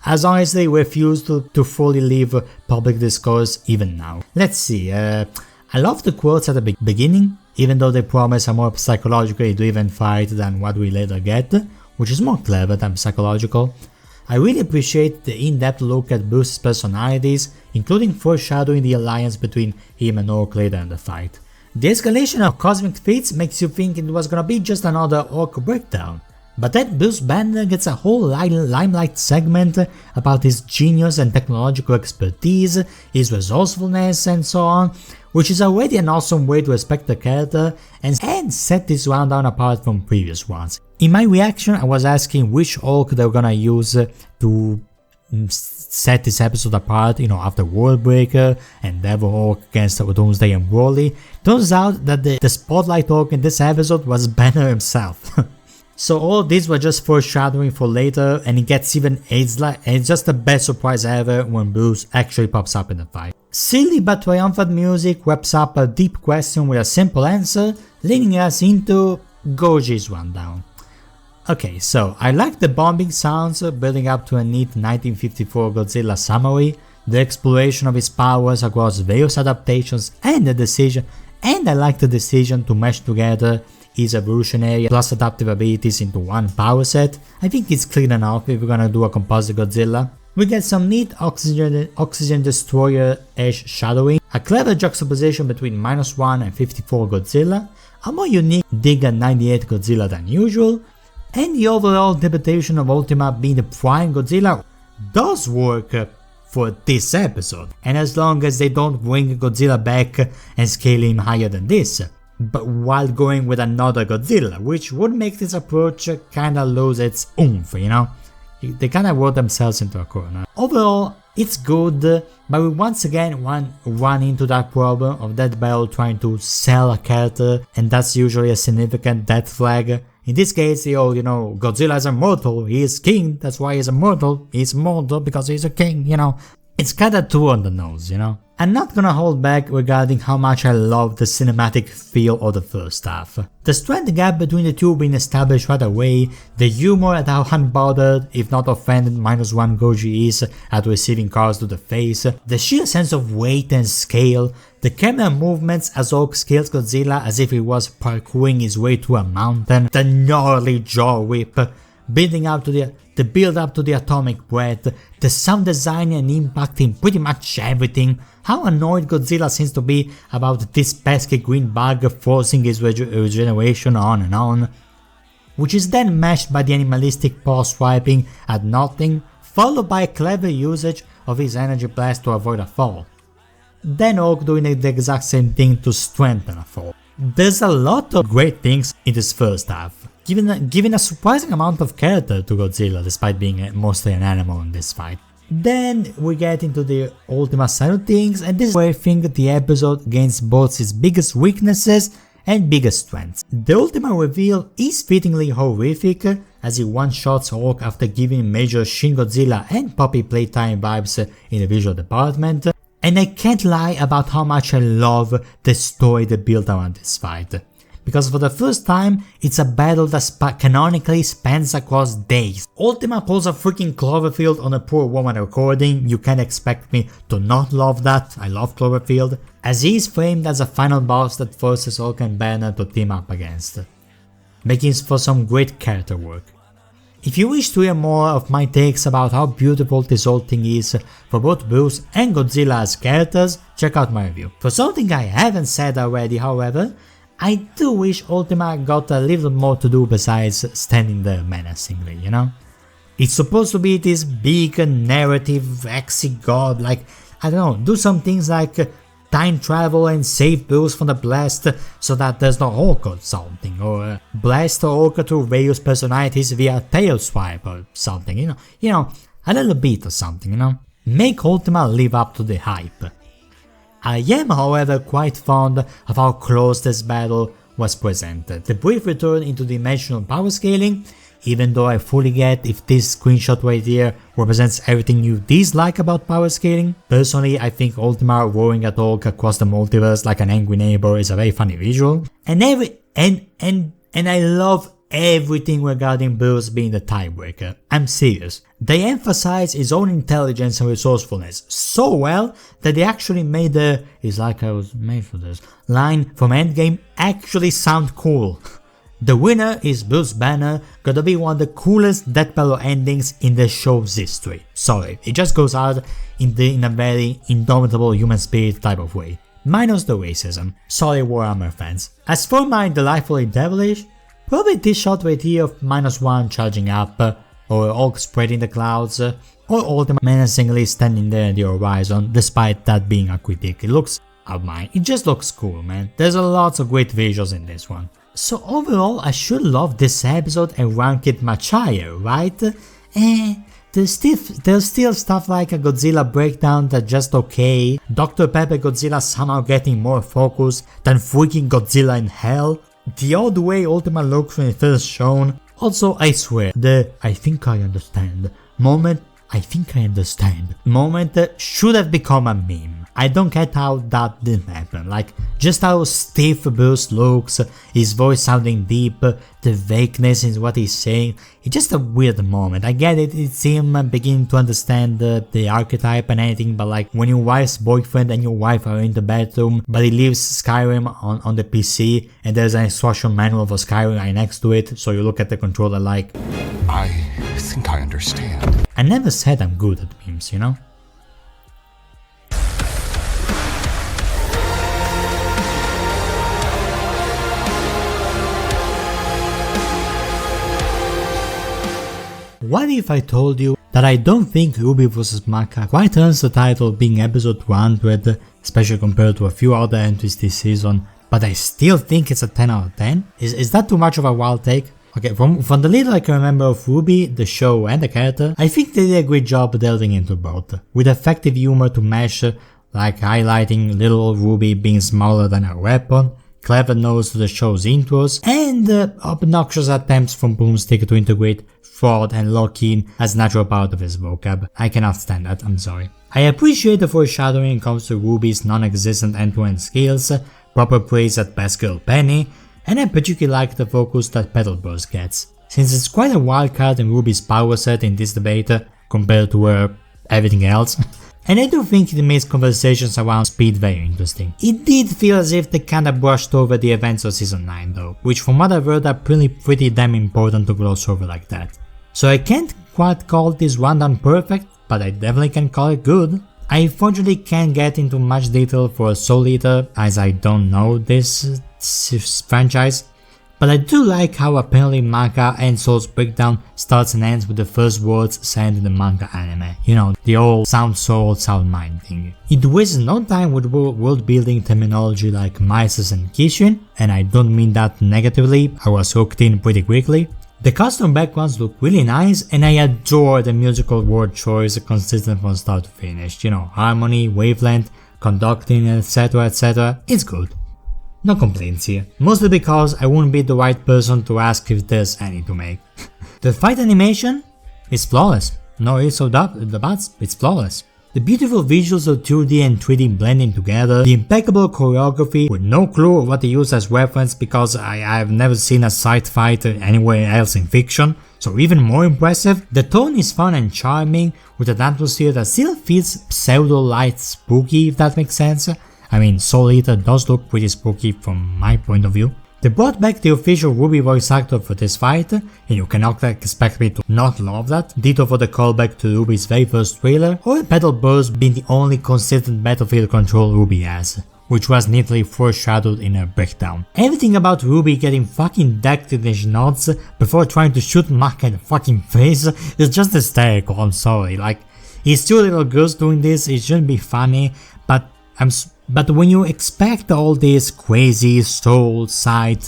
has honestly refused to fully leave public discourse even now. Let's see, I love the quotes at the beginning, even though they promise a more psychologically driven fight than what we later get, which is more clever than psychological. I really appreciate the in-depth look at Bruce's personalities, including foreshadowing the alliance between him and Orc later in the fight. The escalation of cosmic feats makes you think it was gonna be just another Orc breakdown, but then Bruce Banner gets a whole limelight segment about his genius and technological expertise, his resourcefulness and so on, which is already an awesome way to respect the character and set this one down apart from previous ones. In my reaction, I was asking which Orc they were gonna use to set this episode apart, after Worldbreaker and Devil Orc against Doomsday and Broly. Turns out that the spotlight Orc in this episode was Banner himself. So all these were just foreshadowing for later, and it gets it's just the best surprise ever when Bruce actually pops up in the fight. Silly but triumphant music wraps up a deep question with a simple answer, leading us into Goji's rundown. Okay, so I like the bombing sounds building up to a neat 1954 Godzilla summary, the exploration of his powers across various adaptations, and I like the decision to mesh together his evolutionary plus adaptive abilities into one power set. I think it's clean enough if we're gonna do a composite Godzilla. We get some neat Oxygen Destroyer edge shadowing, a clever juxtaposition between -1 and 54 Godzilla, a more unique dig at 98 Godzilla than usual, and the overall interpretation of Ultima being the prime Godzilla does work for this episode, and as long as they don't bring Godzilla back and scale him higher than this, but while going with another Godzilla, which would make this approach kinda lose its oomph, They kinda wrote themselves into a corner. Overall, it's good, but we once again run into that problem of Dead Battle trying to sell a character, and that's usually a significant death flag. In this case, Godzilla is immortal, he is king, that's why he's immortal because he's a king, It's kinda too on the nose, I'm not gonna hold back regarding how much I love the cinematic feel of the first half. The strength gap between the two being established right away, the humor at how unbothered, if not offended, -1 Goji is at receiving cards to the face, the sheer sense of weight and scale, the camera movements as Orc scales Godzilla as if he was parkouring his way through a mountain, the gnarly jaw whip, building up to the build up to the atomic breath, the sound design and impact in pretty much everything, how annoyed Godzilla seems to be about this pesky green bug forcing his regeneration on and on, which is then matched by the animalistic paw swiping at nothing, followed by a clever usage of his energy blast to avoid a fall. Then Orc doing the exact same thing to strengthen a fall. There's a lot of great things in this first half, giving a surprising amount of character to Godzilla despite being mostly an animal in this fight. Then we get into the Ultima side of things, and this is where I think the episode gains both its biggest weaknesses and biggest strengths. The Ultima reveal is fittingly horrific, as he one-shots Orc after giving major Shin Godzilla and Poppy Playtime vibes in the visual department, and I can't lie about how much I love the story they built around this fight. Because for the first time, it's a battle that canonically spans across days. Ultima pulls a freaking Cloverfield on a poor woman recording, you can't expect me to not love that, I love Cloverfield, as he is framed as a final boss that forces Orc and Banner to team up against, making for some great character work. If you wish to hear more of my takes about how beautiful this whole thing is for both Bruce and Godzilla as characters, check out my review. For something I haven't said already, however, I do wish Ultima got a little more to do besides standing there menacingly, It's supposed to be this big narrative exy god, do some things like time travel and save Bruce from the blast so that there's no Orc or something, or blast Orc through various personalities via tail swipe or something, a little bit or something, Make Ultima live up to the hype. I am, however, quite fond of how close this battle was presented. The brief return into dimensional power scaling, even though I fully get if this screenshot right here represents everything you dislike about power scaling. Personally, I think Ultima roaring at Orc across the multiverse like an angry neighbor is a very funny visual. And I love everything regarding Bruce being the tiebreaker. I'm serious. They emphasize his own intelligence and resourcefulness so well that they actually made the "it's like I was made for this" line from Endgame actually sound cool. The winner is Bruce Banner, gonna be one of the coolest death battle endings in the show's history. Sorry, it just goes out in a very indomitable human spirit type of way. Minus the racism. Sorry Warhammer fans. As for my delightfully devilish, probably this shot right here of -1 charging up, or Hulk spreading the clouds, or Ultima menacingly standing there in the horizon, despite that being a critique. It looks it just looks cool, man. There's a lots of great visuals in this one. So overall, I should love this episode and rank it much higher, right? There's still stuff like a Godzilla breakdown that's just okay, Dr. Pepper Godzilla somehow getting more focus than freaking Godzilla in hell, the odd way Ultima looks when it first shown. Also, I swear, the I think I understand moment should have become a meme. I don't get how that didn't happen, like just how stiff Bruce looks, his voice sounding deep, the vagueness in what he's saying. It's just a weird moment. I get it, it's him beginning to understand the archetype and anything, but like when your wife's boyfriend and your wife are in the bedroom, but he leaves Skyrim on the PC and there's an instruction manual for Skyrim right next to it, so you look at the controller like, I think I understand. I never said I'm good at memes, you know? What if I told you that I don't think Ruby vs. Maka quite earns the title being episode 200, especially compared to a few other entries this season, but I still think it's a 10 out of 10? Is that too much of a wild take? Okay, from the little I can remember of Ruby, the show and the character, I think they did a great job delving into both, with effective humor to mesh, like highlighting little Ruby being smaller than her weapon, clever nods to the show's intros, and obnoxious attempts from Boomstick to integrate fraud and lock-in as natural part of his vocab. I cannot stand that, I'm sorry. I appreciate the foreshadowing when it comes to Ruby's non-existent end-to-end skills, proper praise at Best Girl Penny, and I particularly like the focus that Petal Burst gets, since it's quite a wild card in Ruby's power set in this debate compared to everything else. And I do think it makes conversations around speed very interesting. It did feel as if they kinda brushed over the events of season 9 though, which from what I've heard are pretty damn important to gloss over like that. So I can't quite call this rundown perfect, but I definitely can call it good. I unfortunately can't get into much detail for Soul Eater as I don't know this franchise, but I do like how apparently manga and Soul's breakdown starts and ends with the first words said in the manga anime. You know, the old sound soul, sound mind thing. It wastes no time with world building terminology like Mises and Kishin, and I don't mean that negatively, I was hooked in pretty quickly. The custom backgrounds look really nice and I adore the musical word choice consistent from start to finish, you know, harmony, wavelength, conducting, etc, it's good. No complaints here, mostly because I wouldn't be the right person to ask if there's any to make. The fight animation is flawless, no ifs or buts, it's flawless. The beautiful visuals of 2D and 3D blending together, the impeccable choreography with no clue of what to use as reference because I have never seen a side fight anywhere else in fiction, so even more impressive. The tone is fun and charming with an atmosphere that still feels pseudo-light spooky, if that makes sense. I mean, Soul Eater does look pretty spooky from my point of view. They brought back the official Ruby voice actor for this fight, and you cannot expect me to not love that. Ditto for the callback to Ruby's very first trailer, or Petal Burst being the only consistent battlefield control Ruby has, which was neatly foreshadowed in her breakdown. Everything about Ruby getting fucking decked in his nuts before trying to shoot Maka in the fucking face is just hysterical, I'm sorry. Like, he's two little girls doing this, it shouldn't be funny, but when you expect all these crazy soul side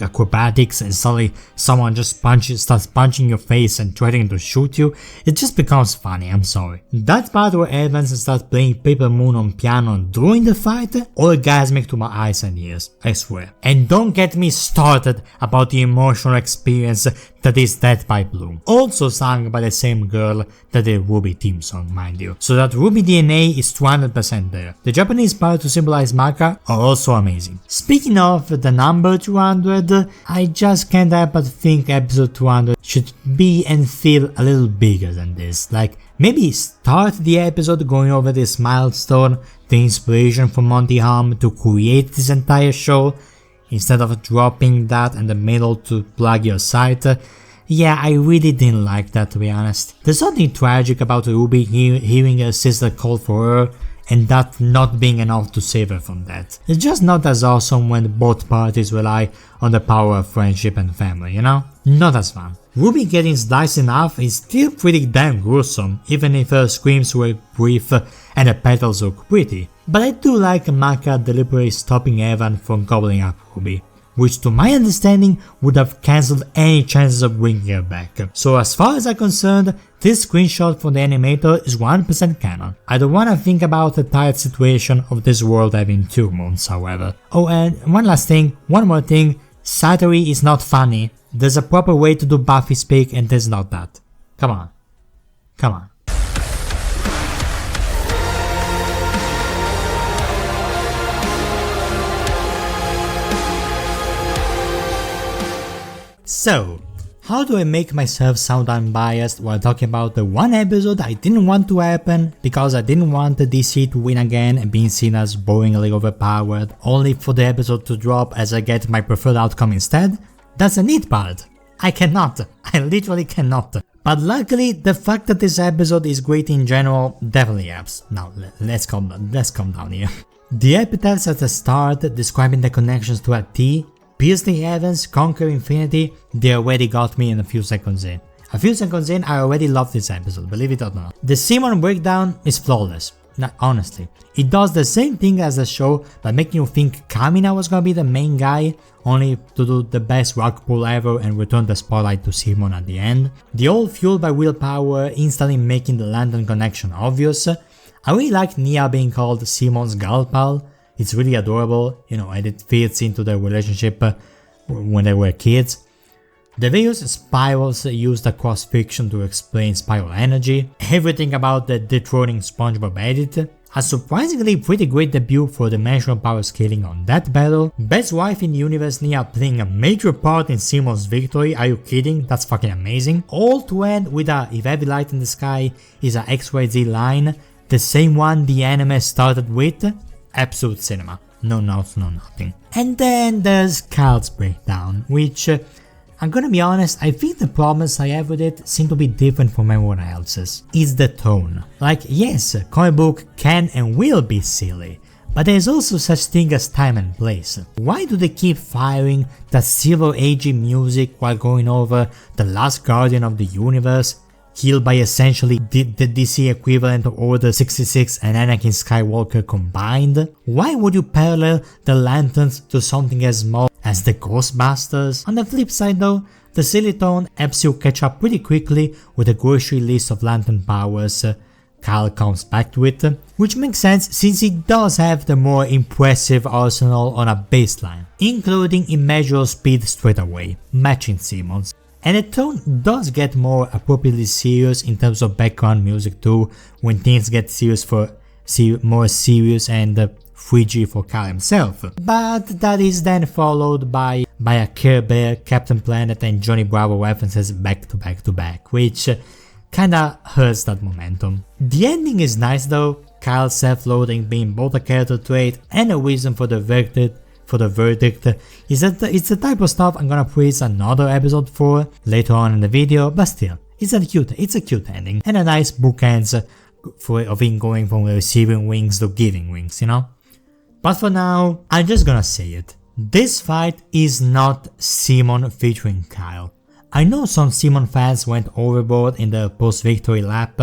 acrobatics and suddenly someone just starts punching your face and threatening to shoot you, it just becomes funny, I'm sorry. That part where Evans starts playing Paper Moon on piano during the fight, orgasmic to my eyes and ears, I swear. And don't get me started about the emotional experience that is Dead by Bloom, also sung by the same girl that the Ruby theme song, mind you, so that Ruby DNA is 200% there. The Japanese part to symbolize Maka are also amazing. Speaking of the number 200, I just can't help but think episode 200 should be and feel a little bigger than this. Like, maybe start the episode going over this milestone, the inspiration for Monty Hum to create this entire show. instead of dropping that in the middle to plug your sight. Yeah, I really didn't like that, to be honest. There's something tragic about Ruby hearing her sister call for her and that not being enough to save her from that. It's just not as awesome when both parties rely on the power of friendship and family, you know? Not as fun. Ruby getting sliced in half is still pretty damn gruesome, even if her screams were brief and the petals look pretty. But I do like Maka deliberately stopping Evan from gobbling up Ruby, which to my understanding would have cancelled any chances of bringing her back. So as far as I'm concerned, this screenshot from the animator is 100% canon. I don't wanna think about the tired situation of this world having 2 moons, however. Oh, and one more thing, Satori is not funny. There's a proper way to do Buffy speak and there's not that. Come on. Come on. So, how do I make myself sound unbiased while talking about the one episode I didn't want to happen because I didn't want the DC to win again and being seen as boringly overpowered, only for the episode to drop as I get my preferred outcome instead? That's the neat part. I cannot. I literally cannot. But luckily, the fact that this episode is great in general definitely helps. Now, let's calm down here. The epitaphs at the start describing the connections to a T, pierce the heavens, conquer infinity, they already got me in a few seconds in. A few seconds in, I already love this episode, believe it or not. The Simon breakdown is flawless. Now, honestly, it does the same thing as the show by making you think Kamina was gonna be the main guy, only to do the best rock pull ever and return the spotlight to Simon at the end. The all fueled by willpower, instantly making the lantern connection obvious. I really like Nia being called Simon's gal pal. It's really adorable, you know, and it fits into their relationship when they were kids. The various spirals used across fiction to explain spiral energy, everything about the dethroning SpongeBob edit, a surprisingly pretty great debut for dimensional power scaling on that battle, best wife in the universe Nia playing a major part in Simon's victory, are you kidding, that's fucking amazing. All to end with a "if every light in the sky is a XYZ line," the same one the anime started with. Absolute cinema, no notes, no nothing. And then there's Kyle's breakdown, which, I'm gonna be honest, I think the problems I have with it seem to be different from everyone else's. It's the tone. Like, yes, comic book can and will be silly, but there's also such thing as time and place. Why do they keep firing that Silver Age music while going over the last Guardian of the Universe, killed by essentially the DC equivalent of Order 66 and Anakin Skywalker combined? Why would you parallel the lanterns to something as small as the Ghostbusters? On the flip side though, the silly tone helps you catch up pretty quickly with the grocery list of lantern powers Kyle comes back to it, which makes sense since he does have the more impressive arsenal on a baseline, including immeasurable speed straight away, matching Simon's. And the tone does get more appropriately serious in terms of background music too, when things get more serious and 3G for Kyle himself. But that is then followed by a Care Bear, Captain Planet and Johnny Bravo references back to back to back, which kinda hurts that momentum. The ending is nice though, Kyle's self-loathing being both a character trait and a reason for the verdict is that it's the type of stuff I'm gonna praise another episode for later on in the video, but still, it's a cute ending and a nice bookends of him going from receiving wings to giving wings, you know? But for now, I'm just gonna say it. This fight is not Simon featuring Kyle. I know some Simon fans went overboard in the post-victory lap,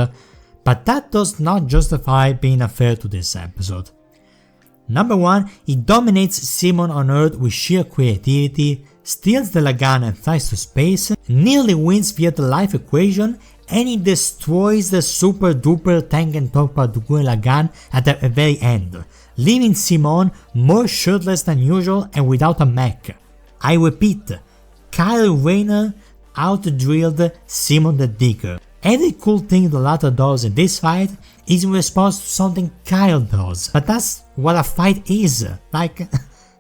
but that does not justify being unfair to this episode. Number 1, he dominates Simon on Earth with sheer creativity, steals the Lagan and flies to space, nearly wins via the life equation, and he destroys the super duper tank and torpedo Lagan at the very end, leaving Simon more shirtless than usual and without a mech. I repeat, Kyle Rayner out-drilled Simon the Digger. Every cool thing the latter does in this fight is in response to something Kyle does, but that's what a fight is. Like,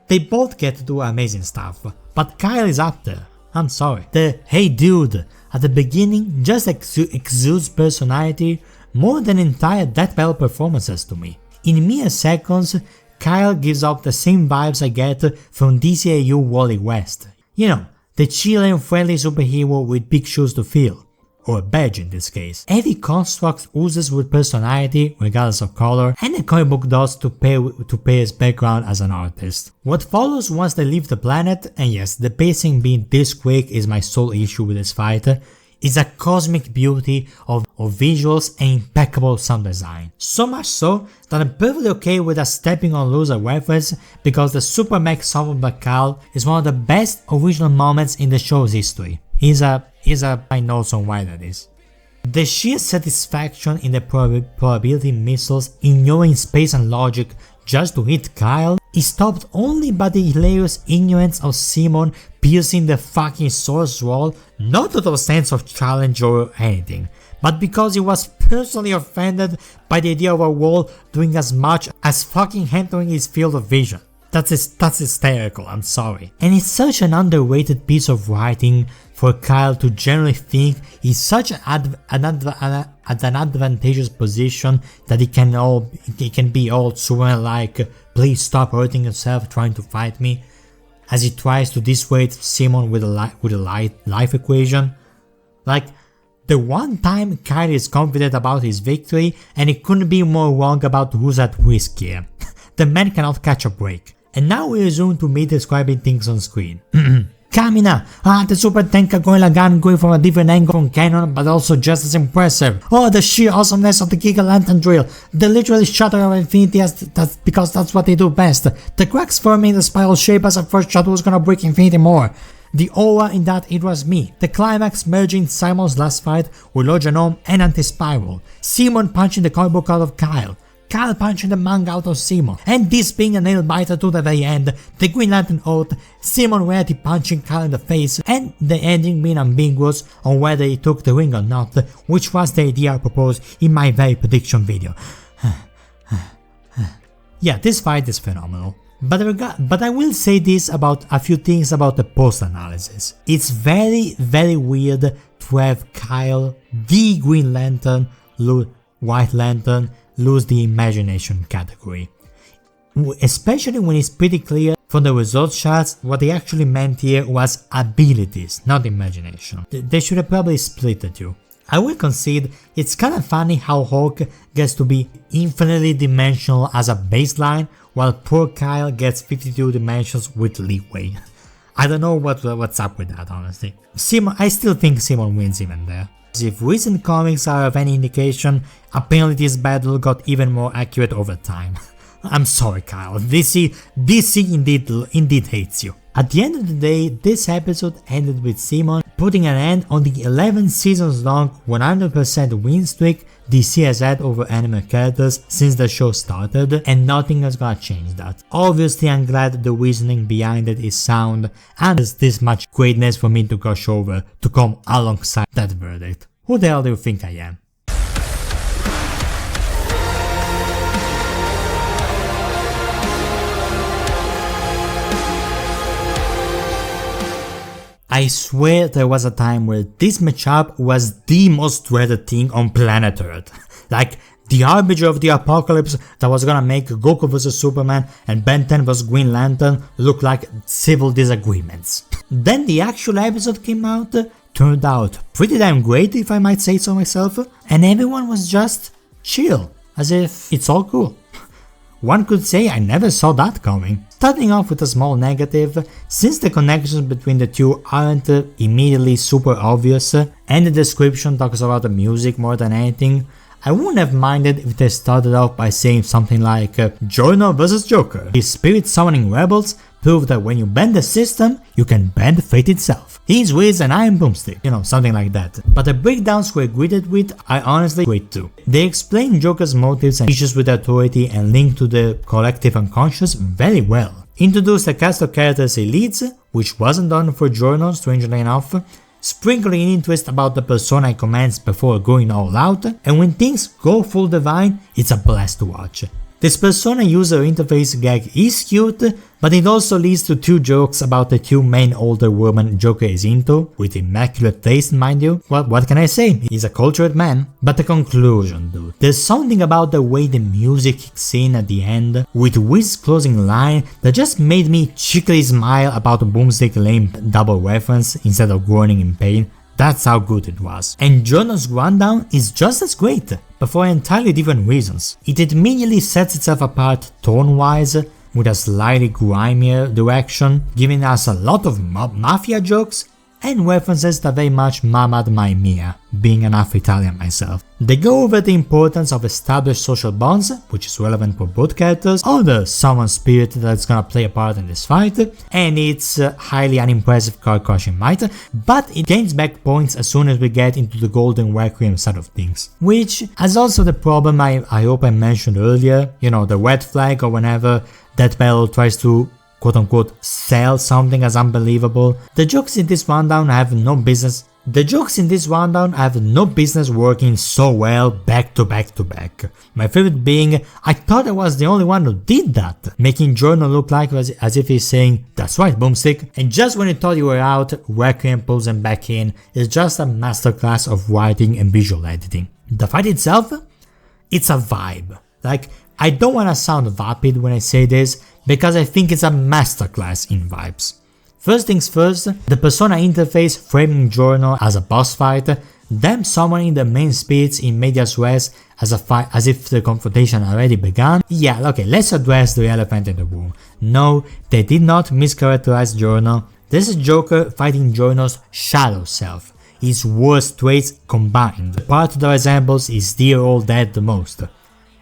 they both get to do amazing stuff, but Kyle is up there. I'm sorry. The "hey dude" at the beginning just exudes personality more than entire Death Battle performances to me. In mere seconds, Kyle gives off the same vibes I get from DCAU Wally West. You know, the chill and friendly superhero with big shoes to fill. Or a badge in this case. Every construct oozes with personality, regardless of color, and the comic book does to pay his background as an artist. What follows once they leave the planet, and yes, the pacing being this quick is my sole issue with this fight, is a cosmic beauty of visuals and impeccable sound design. So much so that I'm perfectly okay with us stepping on loser reference because the Super Mech Summon by Kyle is one of the best original moments in the show's history. I know some why that is. The sheer satisfaction in the probability missiles ignoring space and logic just to hit Kyle is topped only by the hilarious ignorance of Simon piercing the fucking source wall, not out of a sense of challenge or anything, but because he was personally offended by the idea of a wall doing as much as fucking entering his field of vision. That's hysterical, I'm sorry. And it's such an underrated piece of writing for Kyle to generally think he's such an advantageous position that he can be all Superman like, please stop hurting yourself trying to fight me, as he tries to dissuade Simon with a life equation. Like, the one time Kyle is confident about his victory and he couldn't be more wrong about who's at risk here. The man cannot catch a break. And now we resume to me describing things on screen. Kamina, the super tanker Gorilla gun going from a different angle from cannon but also just as impressive. Oh, the sheer awesomeness of the Giga Lantern drill. The literally shutter of infinity because that's what they do best. The cracks forming the spiral shape as a first shot was gonna break infinity more. The aura in that it was me. The climax merging Simon's last fight with Lord Genome and Anti-Spiral. Simon punching the comic book out of Kyle. Kyle punching the manga out of Simon, and this being a nail biter to the very end, the Green Lantern oath, Simon reality punching Kyle in the face, and the ending being ambiguous on whether he took the ring or not, which was the idea I proposed in my very prediction video. Yeah, this fight is phenomenal. But I will say this about a few things about the post-analysis. It's very, very weird to have Kyle, the Green Lantern, White Lantern, lose the imagination category. Especially when it's pretty clear from the results charts what they actually meant here was abilities, not imagination. They should have probably split the two. I will concede it's kinda funny how Hulk gets to be infinitely dimensional as a baseline while poor Kyle gets 52 dimensions with leeway. I don't know what's up with that, honestly. I still think Simon wins even there. If recent comics are of any indication, apparently this battle got even more accurate over time. I'm sorry Kyle, DC indeed hates you. At the end of the day, this episode ended with Simon putting an end on the 11 seasons long 100% win streak DC has had over anime characters since the show started, and nothing is gonna change that. Obviously I'm glad the reasoning behind it is sound and there's this much greatness for me to gush over to come alongside that verdict. Who the hell do you think I am? I swear there was a time where this matchup was the most dreaded thing on planet Earth. Like, the harbinger of the apocalypse that was gonna make Goku vs Superman and Ben 10 vs Green Lantern look like civil disagreements. Then the actual episode came out, turned out pretty damn great if I might say so myself, and everyone was just chill, as if it's all cool. One could say I never saw that coming. Starting off with a small negative, since the connections between the two aren't immediately super obvious, and the description talks about the music more than anything, I wouldn't have minded if they started off by saying something like Joyno vs Joker. His spirit summoning rebels prove that when you bend the system, you can bend fate itself. He's with an iron broomstick, you know, something like that. But the breakdowns we're greeted with are honestly great too. They explain Joker's motives and issues with authority and link to the collective unconscious very well. Introduce the cast of characters he leads, which wasn't done for Joyno, strangely enough, sprinkling interest about the persona he commands before going all out, and when things go full divine, it's a blast to watch. This Persona user interface gag is cute, but it also leads to 2 jokes about the 2 main older women Joker is into, with immaculate taste mind you. Well, what can I say, he's a cultured man. But the conclusion dude, there's something about the way the music kicks in at the end, with Wiz's closing line that just made me cheekily smile about a Boomstick lame double reference instead of groaning in pain. That's how good it was. And Giorno's rundown is just as great, but for entirely different reasons. It immediately sets itself apart tone-wise, with a slightly grimier direction, giving us a lot of mafia jokes and references that very much mamad my mia, being an half Italian myself. They go over the importance of established social bonds, which is relevant for both characters, or the summon spirit that's gonna play a part in this fight, and its highly unimpressive card-crushing might, but it gains back points as soon as we get into the Golden Requiem side of things. Which has also the problem I hope I mentioned earlier, you know, the red flag or whenever that battle tries to quote-unquote sell something as unbelievable. The jokes in this rundown have no business working so well back to back to back. My favorite being, I thought I was the only one who did that, making Giorno look like as if he's saying, "That's right, Boomstick," and just when you thought you were out, Requiem pulls him back in. It's just a masterclass of writing and visual editing. The fight itself? It's a vibe. Like, I don't wanna sound vapid when I say this, because I think it's a masterclass in vibes. First things first, the Persona interface framing Giorno as a boss fight, them summoning the main spirits in medias res as if the confrontation already began. Yeah, okay, let's address the elephant in the room. No, they did not mischaracterize Giorno. This is Joker fighting Giorno's shadow self, his worst traits combined. The part that resembles his dear old dad the most.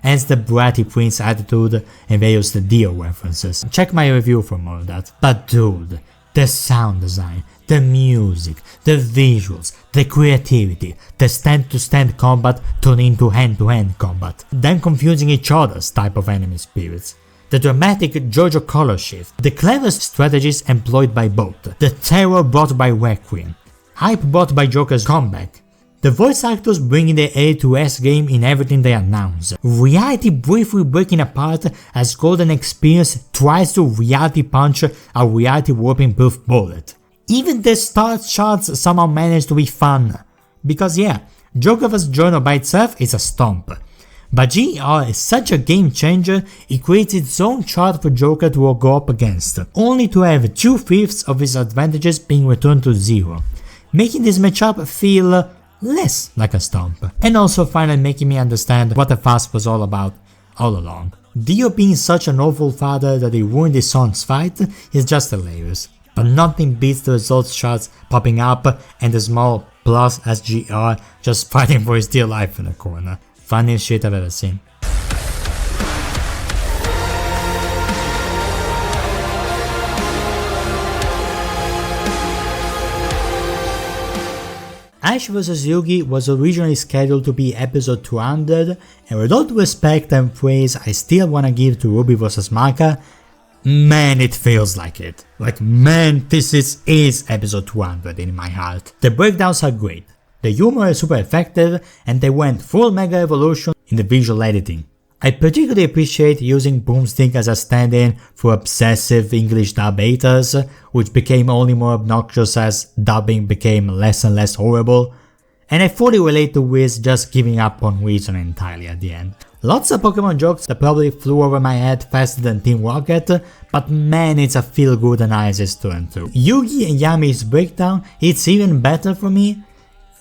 Hence the bratty prince attitude and various Dio references. Check my review for more of that. But dude, the sound design, the music, the visuals, the creativity, the stand-to-stand combat turning into hand-to-hand combat, then confusing each other's type of enemy spirits, the dramatic JoJo color shift, the clever strategies employed by both, the terror brought by Requiem, hype brought by Joker's comeback, the voice actors bringing the A to S game in everything they announce, reality briefly breaking apart as Golden Experience tries to reality punch a reality warping proof bullet. Even the start shots somehow manage to be fun, because yeah, Joker vs Giorno by itself is a stomp, but GR is such a game changer, it creates its own chart for Joker to go up against, only to have 2/5 of his advantages being returned to 0, making this matchup feel less like a stomp, and also finally making me understand what the fuss was all about all along. Dio being such an awful father that he ruined his son's fight is just hilarious, but nothing beats the results shots popping up and the small plus as GR just fighting for his dear life in the corner. Funniest shit I've ever seen. Ash vs Yugi was originally scheduled to be episode 200, and with all the respect and praise I still wanna give to Ruby vs Maka, man, it feels like it. Like, man, this is episode 200 in my heart. The breakdowns are great, the humor is super effective, and they went full mega evolution in the visual editing. I particularly appreciate using Boomstick as a stand-in for obsessive English dub haters, which became only more obnoxious as dubbing became less and less horrible, and I fully relate to Wiz just giving up on reason entirely at the end. Lots of Pokemon jokes that probably flew over my head faster than Team Rocket, but man, it's a feel-good analysis through and through. Yugi and Yami's breakdown, it's even better for me,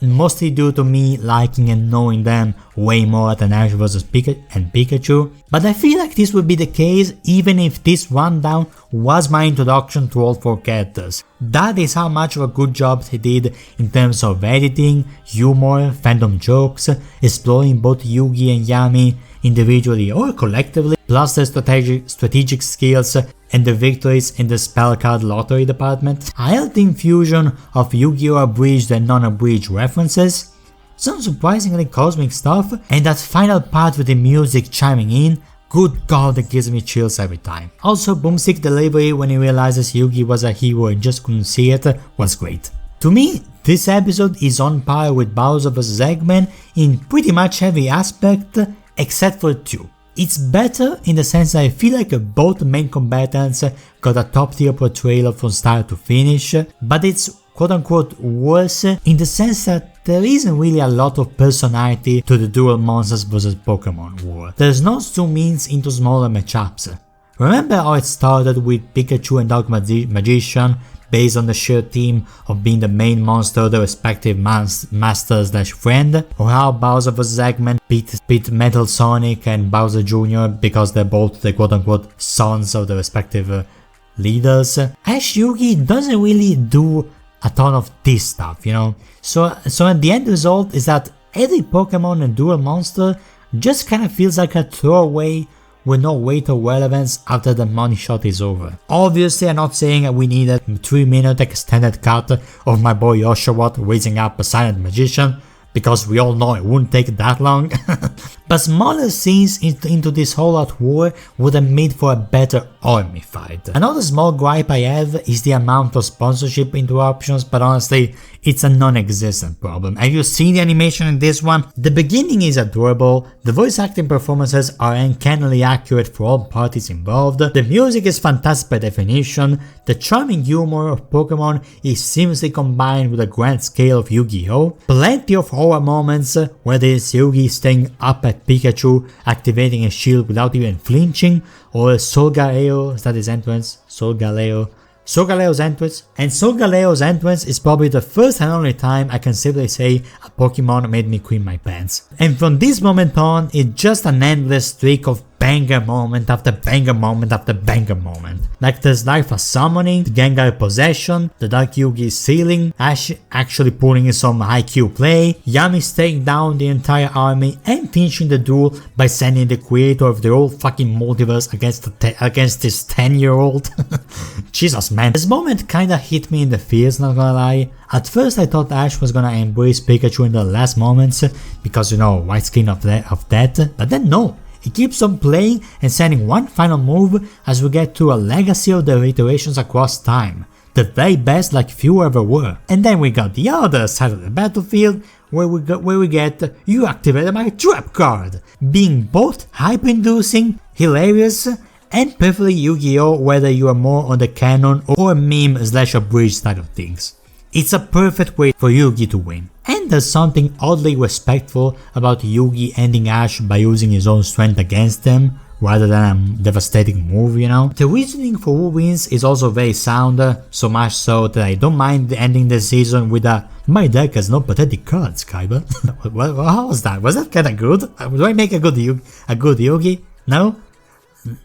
mostly due to me liking and knowing them way more than Ash vs Pikachu, but I feel like this would be the case even if this rundown was my introduction to all 4 characters. That is how much of a good job they did in terms of editing, humor, fandom jokes, exploring both Yugi and Yami individually or collectively, plus their strategic skills and the victories in the spell card lottery department. A healthy infusion of Yu-Gi-Oh! Abridged and non-abridged references, some surprisingly cosmic stuff, and that final part with the music chiming in, good god, it gives me chills every time. Also, Boomstick delivery when he realizes Yugi was a hero and just couldn't see it was great. To me, this episode is on par with Bowser vs Eggman in pretty much every aspect except for 2. It's better in the sense that I feel like both main combatants got a top tier portrayal from start to finish, but it's quote unquote worse in the sense that there isn't really a lot of personality to the dual monsters vs Pokemon war. There's no zoom ins into smaller matchups. Remember how it started with Pikachu and Dark Magician based on the shared theme of being the main monster of the respective master/friend, or how Bowser vs Eggman beat Metal Sonic and Bowser Jr. because they're both the quote-unquote sons of the respective leaders. Ash Yugi doesn't really do a ton of this stuff, you know? So at the end result is that every Pokemon and dual monster just kind of feels like a throwaway with no weight or relevance after the money shot is over. Obviously, I'm not saying we need a 3-minute extended cut of my boy Oshawott raising up a silent magician, because we all know it wouldn't take that long. But smaller scenes into this whole out war would have made for a better army fight. Another small gripe I have is the amount of sponsorship interruptions, but honestly, it's a non-existent problem. Have you seen the animation in this one? The beginning is adorable, the voice acting performances are uncannily accurate for all parties involved, the music is fantastic by definition, the charming humor of Pokemon is seamlessly combined with a grand scale of Yu-Gi-Oh! Plenty of horror moments, whether it's Yugi staying up at Pikachu, activating a shield without even flinching, or Solgaleo, is that his entrance? Solgaleo's entrance. And Solgaleo's entrance is probably the first and only time I can safely say a Pokemon made me cream my pants. And from this moment on, it's just an endless streak of banger moment after banger moment after banger moment. Like there's Life of Summoning, the Gengar Possession, the Dark Yugi Sealing, Ash actually pulling in some IQ play, Yami staying down the entire army and finishing the duel by sending the creator of the whole fucking multiverse against this 10-year-old. Jesus man, this moment kinda hit me in the feels, not gonna lie. At first I thought Ash was gonna embrace Pikachu in the last moments because, you know, white skin of death, but then no. He keeps on playing and sending one final move as we get to a legacy of the iterations across time, the very best like few ever were. And then we got the other side of the battlefield where we get you activated my trap card, being both hype-inducing, hilarious, and perfectly Yu-Gi-Oh! Whether you are more on the canon or meme/abridged side of things. It's a perfect way for Yugi to win. And there's something oddly respectful about Yugi ending Ash by using his own strength against him, rather than a devastating move, you know? The reasoning for who wins is also very sound, so much so that I don't mind ending the season with a "my deck has no pathetic cards, Kaiba." How was that? Was that kinda good? Do I make a good Yugi? No?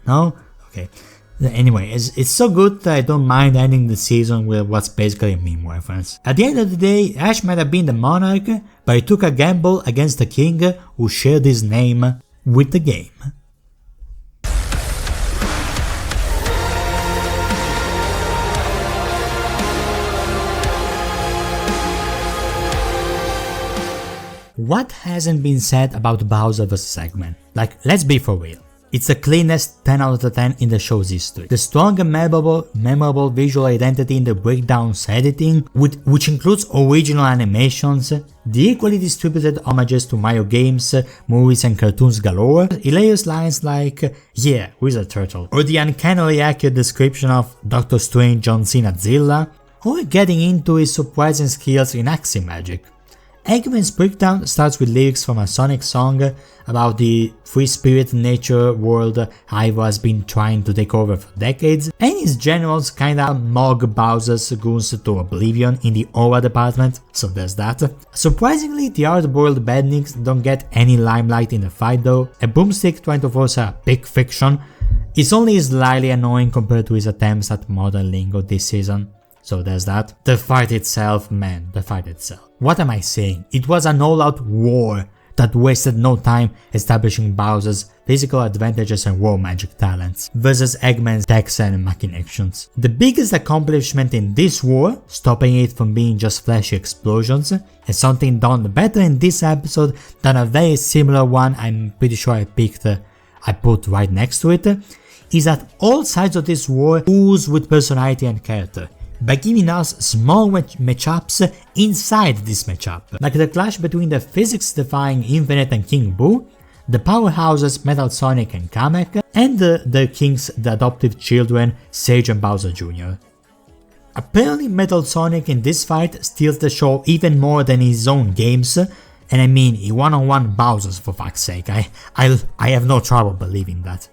No? Okay. Anyway, it's so good that I don't mind ending the season with what's basically a meme reference. At the end of the day, Ash might have been the monarch, but he took a gamble against the king who shared his name with the game. What hasn't been said about Bowser vs Eggman? Like, let's be for real. It's the cleanest 10 out of 10 in the show's history. The strong and memorable visual identity in the breakdowns editing, which includes original animations, the equally distributed homages to Mario games, movies and cartoons galore, hilarious lines like "yeah, wizard turtle," or the uncannily accurate description of Doctor Strange John Cena-zilla, or getting into his surprising skills in axing magic. Eggman's breakdown starts with lyrics from a Sonic song about the free spirit nature world Ivo has been trying to take over for decades, and his generals kinda mog Bowser's goons to oblivion in the aura department, so there's that. Surprisingly, the hard-boiled badniks don't get any limelight in the fight though. A broomstick trying to force a big fiction is only slightly annoying compared to his attempts at modern lingo this season. So there's that. The fight itself, man, the fight itself. What am I saying? It was an all-out war that wasted no time establishing Bowser's physical advantages and war magic talents versus Eggman's decks and machinations. The biggest accomplishment in this war, stopping it from being just flashy explosions, and something done better in this episode than a very similar one I'm pretty sure I put right next to it, is that all sides of this war ooze with personality and character, by giving us small matchups inside this matchup, like the clash between the physics-defying Infinite and King Boo the powerhouses Metal Sonic and Kamek, and their kings, the adoptive children Sage and Bowser Jr. Apparently Metal Sonic in this fight steals the show even more than his own games, and I mean he one-on-one Bowser's for fuck's sake, I have no trouble believing that.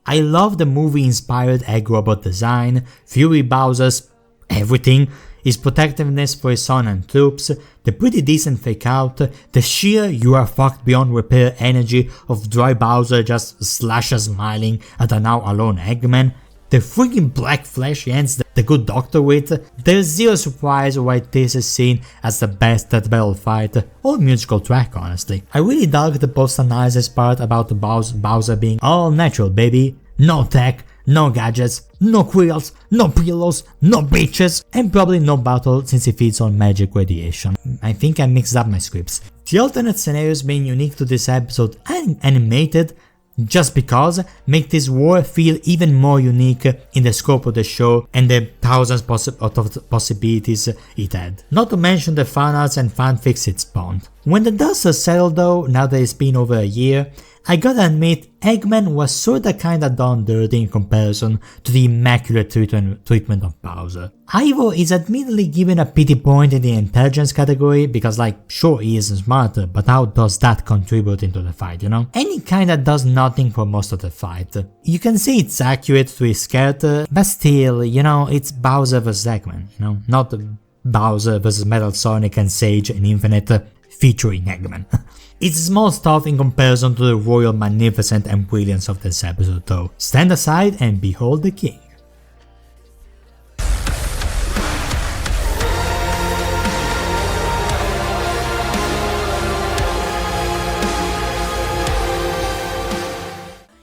I love the movie-inspired egg robot design, Fury Bowser's everything, his protectiveness for his son and troops, the pretty decent fake out, the sheer you are fucked beyond repair energy of Dry Bowser just slashes smiling at a now alone Eggman, the freaking black flesh he ends the good doctor with. There's zero surprise why this is seen as the best Death Battle fight or musical track, honestly. I really dug the post-analysis part about Bowser being all natural, baby, no tech, no gadgets, no quills, no pillows, no bitches, and probably no battle since he feeds on magic radiation. I think I mixed up my scripts. The alternate scenarios being unique to this episode and animated just because make this war feel even more unique in the scope of the show and the thousands of possibilities it had. Not to mention the fanarts and fanfics it spawned. When the dust has settled though, now that it's been over a year, I gotta admit Eggman was sorta kinda done dirty in comparison to the immaculate treatment of Bowser. Ivo is admittedly given a pity point in the intelligence category because like sure he is smarter, but how does that contribute into the fight, you know? And he kinda does nothing for most of the fight. You can say it's accurate to his character, but still, you know, it's Bowser vs Eggman, you know? Not Bowser vs Metal Sonic and Sage and Infinite featuring Eggman. It's small stuff in comparison to the royal magnificence and brilliance of this episode though. Stand aside and behold the king.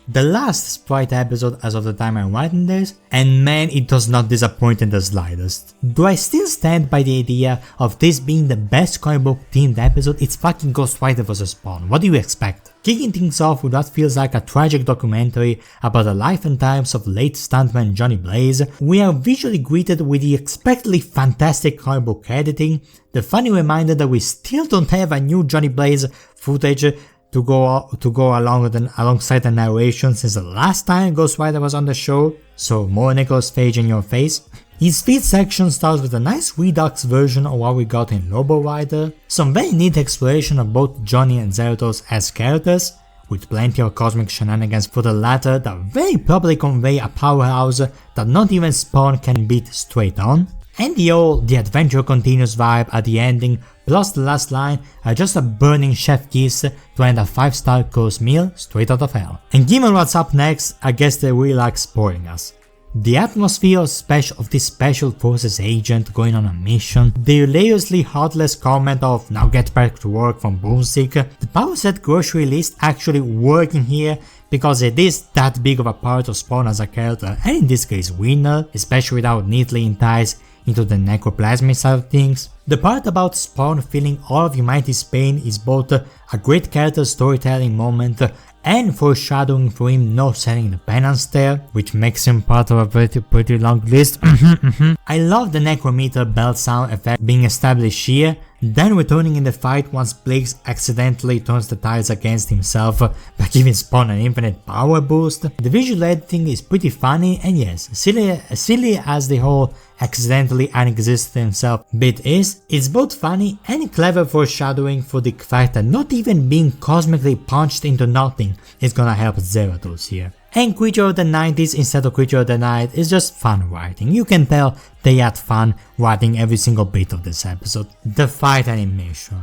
The last Sprite episode as of the time I'm writing this, and man it does not disappoint in the slightest. Do I still stand by the idea of this being the best comic book themed episode? It's fucking Ghost Rider vs Spawn, what do you expect? Kicking things off with what feels like a tragic documentary about the life and times of late stuntman Johnny Blaze, we are visually greeted with the expectedly fantastic comic book editing, the funny reminder that we still don't have a new Johnny Blaze footage to go alongside the narration since the last time Ghost Rider was on the show, so more Nicolas Cage in your face. His feed section starts with a nice redux version of what we got in Lobo Rider, some very neat exploration of both Johnny and Zeratos as characters, with plenty of cosmic shenanigans for the latter that very probably convey a powerhouse that not even Spawn can beat straight on. And the adventure continues vibe at the ending plus the last line are just a burning chef kiss to end a 5-star course meal straight out of hell. And given what's up next, I guess they really like spoiling us. The atmosphere of this special forces agent going on a mission, the hilariously heartless comment of now get back to work from Boomstick, the power set grocery list actually working here because it is that big of a part of Spawn as a character, and in this case Winner, especially without neatly in ties into the necroplasmic side of things. The part about Spawn feeling all of humanity's pain is both a great character storytelling moment and foreshadowing for him not setting the penance there, which makes him part of a pretty long list. I love the necrometer bell sound effect being established here, then returning in the fight once Blaze accidentally turns the tides against himself by giving Spawn an infinite power boost. The visual editing is pretty funny, and yes, silly as the whole accidentally unexisted himself bit is, it's both funny and clever foreshadowing for the fact that not even being cosmically punched into nothing is gonna help Zeratos here. And Creature of the 90s instead of Creature of the Night is just fun writing. You can tell they had fun writing every single bit of this episode. The fight animation.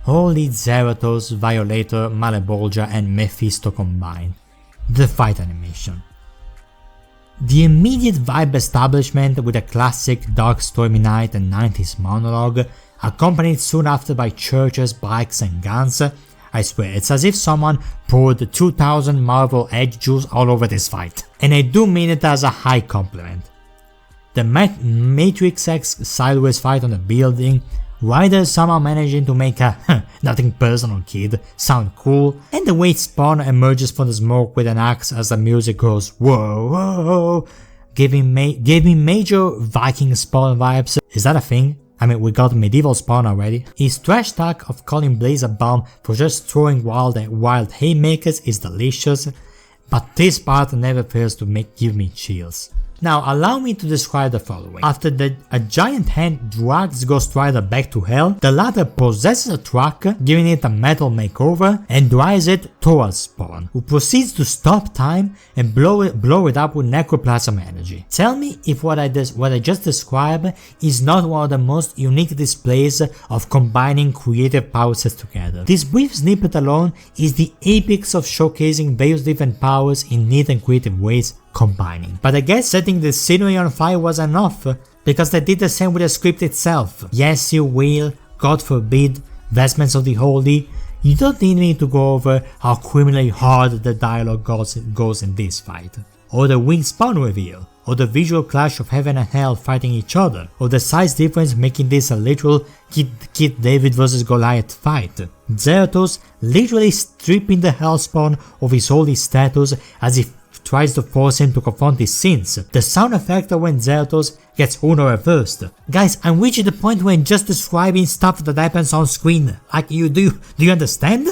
Holy Zeratos, Violator, Malebolgia and Mephisto combined. The fight animation. The immediate vibe establishment with a classic dark stormy night and 90s monologue, accompanied soon after by churches, bikes and guns. I swear, it's as if someone poured 2000 Marvel Edge juice all over this fight. And I do mean it as a high compliment. The Matrix X sideways fight on the building, Ryder somehow managing to make a nothing personal kid sound cool, and the way Spawn emerges from the smoke with an axe as the music goes whoa whoa, giving major Viking Spawn vibes. Is that a thing? I mean, we got medieval Spawn already. His trash talk of calling Blaze a bum for just throwing wild haymakers is delicious, but this part never fails to give me chills. Now allow me to describe the following. After a giant hand drags Ghost Rider back to hell, the latter possesses a truck, giving it a metal makeover, and drives it towards Spawn, who proceeds to stop time and blow it up with necroplasm energy. Tell me if what I just described is not one of the most unique displays of combining creative power sets together. This brief snippet alone is the apex of showcasing various different powers in neat and creative ways combining. But I guess setting the scenery on fire was enough, because they did the same with the script itself. Yes, you will, God forbid, vestments of the holy. You don't need me to go over how criminally hard the dialogue goes in this fight, or the winged Spawn reveal, or the visual clash of heaven and hell fighting each other, or the size difference making this a literal Kid David vs Goliath fight. Zeratos literally stripping the Hellspawn of his holy status as if tries to force him to confront his sins. The sound effect of when Zeratos gets Uno reversed. Guys, I'm reaching the point where I'm just describing stuff that happens on screen. Like, do you understand?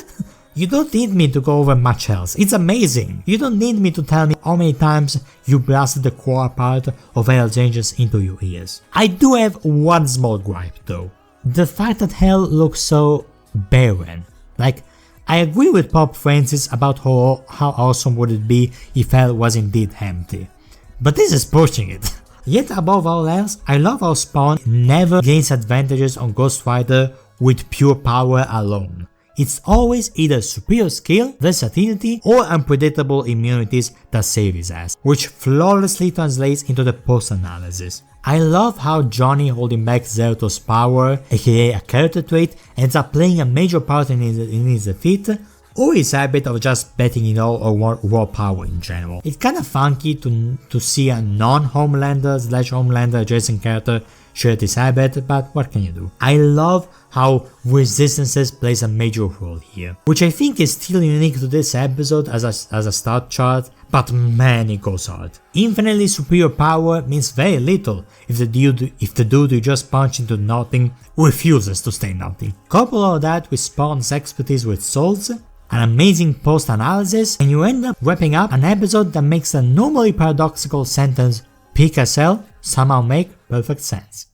You don't need me to go over much else. It's amazing. You don't need me to tell me how many times you blasted the core part of Hell's Angels into your ears. I do have one small gripe though. The fact that Hell looks so barren. Like, I agree with Pope Francis about how awesome would it be if Hell was indeed empty. But this is pushing it. Yet above all else, I love how Spawn never gains advantages on Ghost Rider with pure power alone. It's always either superior skill, versatility, or unpredictable immunities that save his ass, which flawlessly translates into the post-analysis. I love how Johnny holding back Zeratos' power, aka a character trait, ends up playing a major part in his defeat, or his habit of just betting it all or raw power in general. It's kinda funky to see a non-Homelander/Homelander adjacent character share this habit, but what can you do? I love how Resistances plays a major role here, which I think is still unique to this episode as a start chart, but man, it goes hard. Infinitely superior power means very little if the dude you just punch into nothing refuses to stay nothing. Couple all that with Spawn's expertise with souls, an amazing post-analysis, and you end up wrapping up an episode that makes a normally paradoxical sentence "peak as hell" somehow make perfect sense.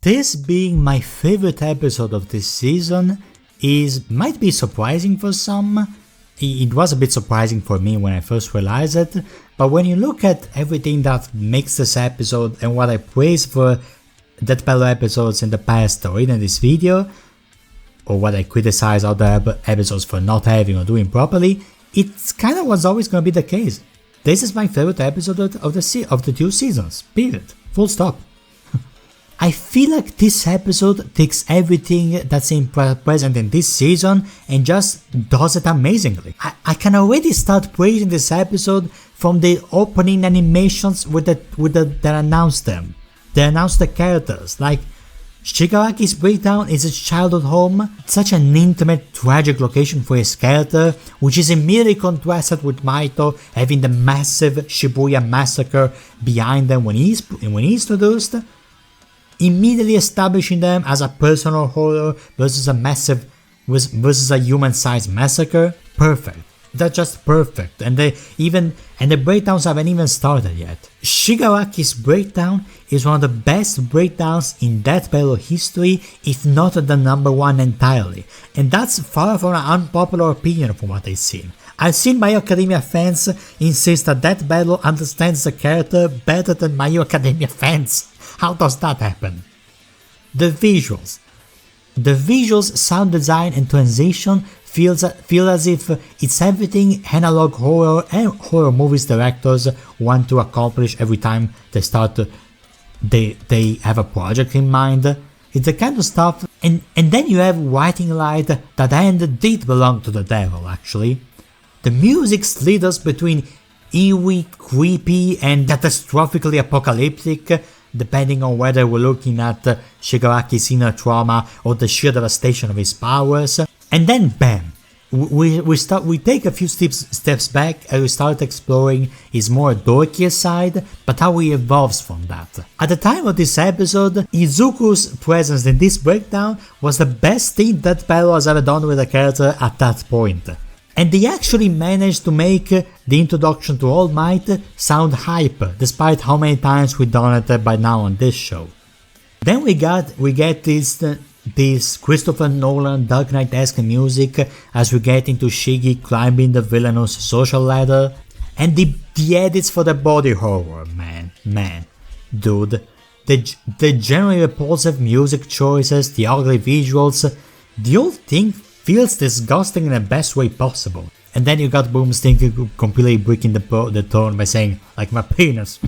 This being my favorite episode of this season might be surprising for some. It was a bit surprising for me when I first realized it, but when you look at everything that makes this episode and what I praise for Death Battle episodes in the past or in this video, or what I criticize other episodes for not having or doing properly, it's kinda was always gonna be the case. This is my favorite episode of the 2 seasons, period, full stop. I feel like this episode takes everything that's present in this season and just does it amazingly. I can already start praising this episode from the opening animations that announced them. They announced the characters, like Shigaraki's breakdown is his childhood home, such an intimate, tragic location for his character, which is immediately contrasted with Maito having the massive Shibuya massacre behind them when he's introduced, immediately establishing them as a personal horror versus a human-sized massacre. Perfect. They're just perfect, and the breakdowns haven't even started yet. Shigaraki's breakdown is one of the best breakdowns in Death Battle history, if not the number one entirely, and that's far from an unpopular opinion from what I've seen. I've seen My Hero Academia fans insist that Death Battle understands the character better than My Hero Academia fans. How does that happen? The visuals, sound design and transition feel as if it's everything analog horror and horror movies directors want to accomplish every time they have a project in mind. It's the kind of stuff, and then you have Writing Light that end did belong to the devil actually. The music slid us between eerie, creepy and catastrophically apocalyptic, depending on whether we're looking at Shigaraki's inner trauma or the sheer devastation of his powers, and then bam, we take a few steps back and we start exploring his more dorkier side, but how he evolves from that. At the time of this episode, Izuku's presence in this breakdown was the best thing that Battle has ever done with a character at that point. And they actually managed to make the introduction to All Might sound hype, despite how many times we've done it by now on this show. Then we get this Christopher Nolan Dark Knight-esque music as we get into Shiggy climbing the villainous social ladder, and the edits for the body horror, man, dude, the generally repulsive music choices, the ugly visuals, the whole thing feels disgusting in the best way possible. And then you got Boomstick completely breaking the tone by saying, like, my penis.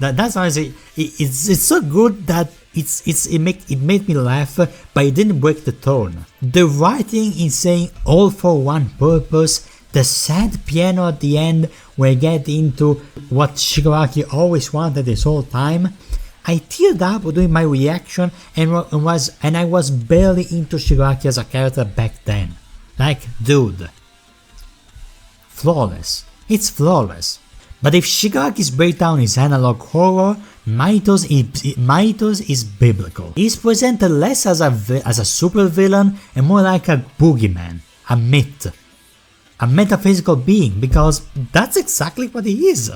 That's honestly, it's so good that it made me laugh, but it didn't break the tone. The writing in saying all for one purpose, the sad piano at the end where I get into what Shigaraki always wanted this whole time. I teared up doing my reaction and I was barely into Shigaraki as a character back then. Like, dude. Flawless. It's flawless. But if Shigaraki's breakdown is analog horror, Maito's is biblical. He's presented less as a supervillain and more like a boogeyman, a myth, a metaphysical being, because that's exactly what he is.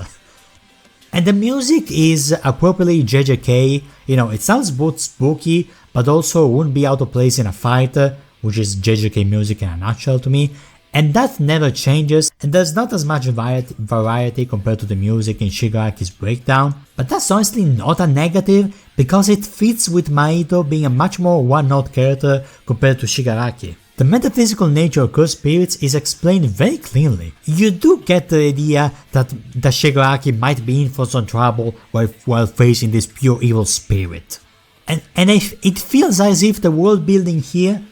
And the music is appropriately JJK, it sounds both spooky, but also wouldn't be out of place in a fight, which is JJK music in a nutshell to me. And that never changes, and there's not as much variety compared to the music in Shigaraki's breakdown, but that's honestly not a negative, because it fits with Maito being a much more one-note character compared to Shigaraki. The metaphysical nature of cursed spirits is explained very cleanly. You do get the idea that Shigaraki might be in for some trouble while facing this pure evil spirit. And it feels as if the world building here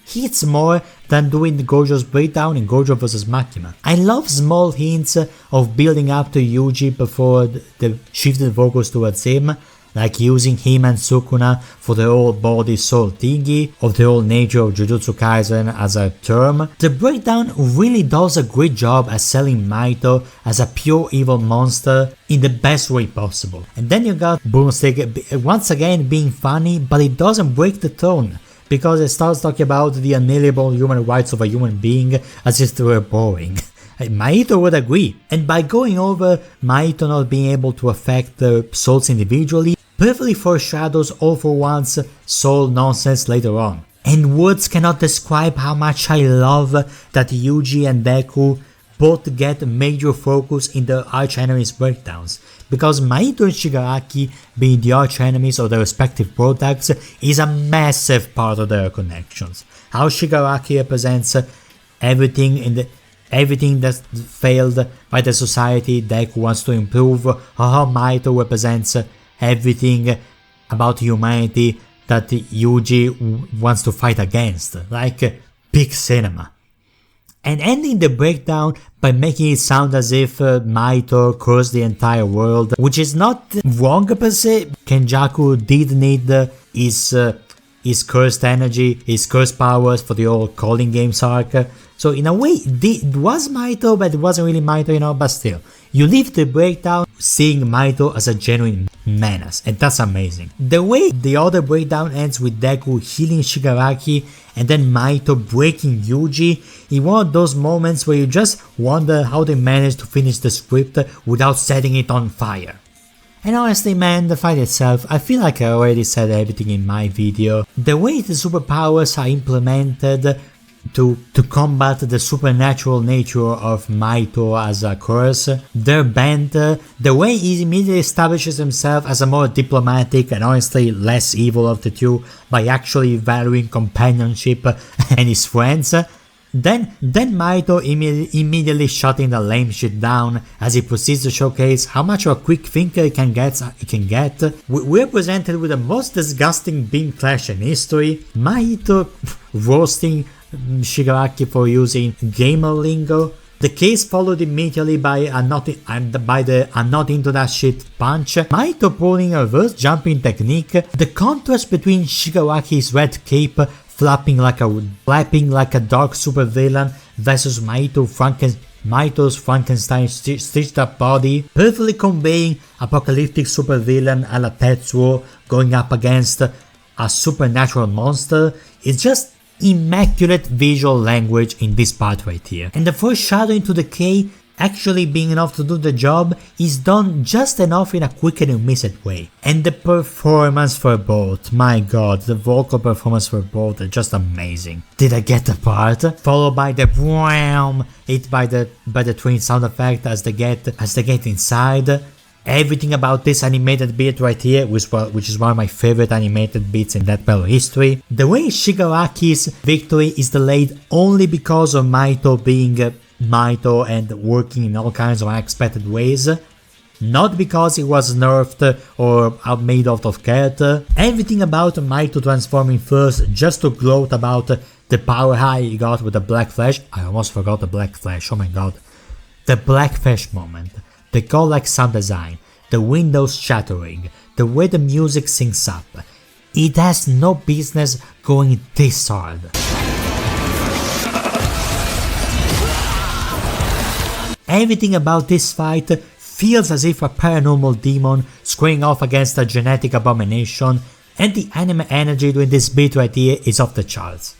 hits more than doing Gojo's breakdown in Gojo vs Makima. I love small hints of building up to Yuji before the shifted focus towards him, like using him and Sukuna for the whole body soul thingy, of the whole nature of Jujutsu Kaisen as a term. The breakdown really does a great job at selling Maito as a pure evil monster in the best way possible. And then you got Boomstick once again being funny, but it doesn't break the tone, because it starts talking about the unalienable human rights of a human being as if they were boring. Maito would agree, and by going over Maito not being able to affect the souls individually, perfectly foreshadows All for One's soul nonsense later on. And words cannot describe how much I love that Yuji and Deku both get major focus in the arch-enemies breakdowns, because Maito and Shigaraki being the arch-enemies of their respective protagons is a massive part of their connections. How Shigaraki represents everything that failed by the society Deku wants to improve, or how Maito represents everything about humanity that Yuji wants to fight against, like big cinema. And ending the breakdown by making it sound as if Maito cursed the entire world, which is not wrong per se. Kenjaku did need his cursed energy, his cursed powers for the whole calling games arc. So in a way, it was Maito, but it wasn't really Maito, but still. You leave the breakdown seeing Maito as a genuine menace, and that's amazing. The way the other breakdown ends with Deku healing Shigaraki and then Maito breaking Yuji, in one of those moments where you just wonder how they managed to finish the script without setting it on fire. And honestly man, the fight itself, I feel like I already said everything in my video. The way the superpowers are implemented to combat the supernatural nature of Maito as a curse, their banter, the way he immediately establishes himself as a more diplomatic and honestly less evil of the two by actually valuing companionship and his friends, then Maito immediately shutting the lame shit down as he proceeds to showcase how much of a quick thinker he can get. We're presented with the most disgusting beam clash in history, Maito roasting Shigaraki for using gamer lingo. The case followed immediately by I'm not into that shit punch. Maito pulling a reverse jumping technique. The contrast between Shigaraki's red cape flapping like a dark supervillain versus Maito's Frankenstein stitched up body, perfectly conveying apocalyptic supervillain a la Tetsuo going up against a supernatural monster. It's just immaculate visual language in this part right here. And the foreshadowing to the K actually being enough to do the job is done just enough in a quick and illicit way. And the performance for both, my god, the vocal performance for both are just amazing. Did I get the part? Followed by the wham, hit by the twin sound effect as they get inside. Everything about this animated beat right here, which is one of my favorite animated beats in Death Battle history. The way Shigaraki's victory is delayed only because of Maito being Maito and working in all kinds of unexpected ways, not because he was nerfed or made out of character. Everything about Maito transforming first just to gloat about the power high he got with the Black Flash. I almost forgot the Black Flash, oh my god. The Black Flash moment, the godlike sound design, the windows shattering, the way the music syncs up. It has no business going this hard. Everything about this fight feels as if a paranormal demon squaring off against a genetic abomination, and the anime energy during this beat right here is off the charts.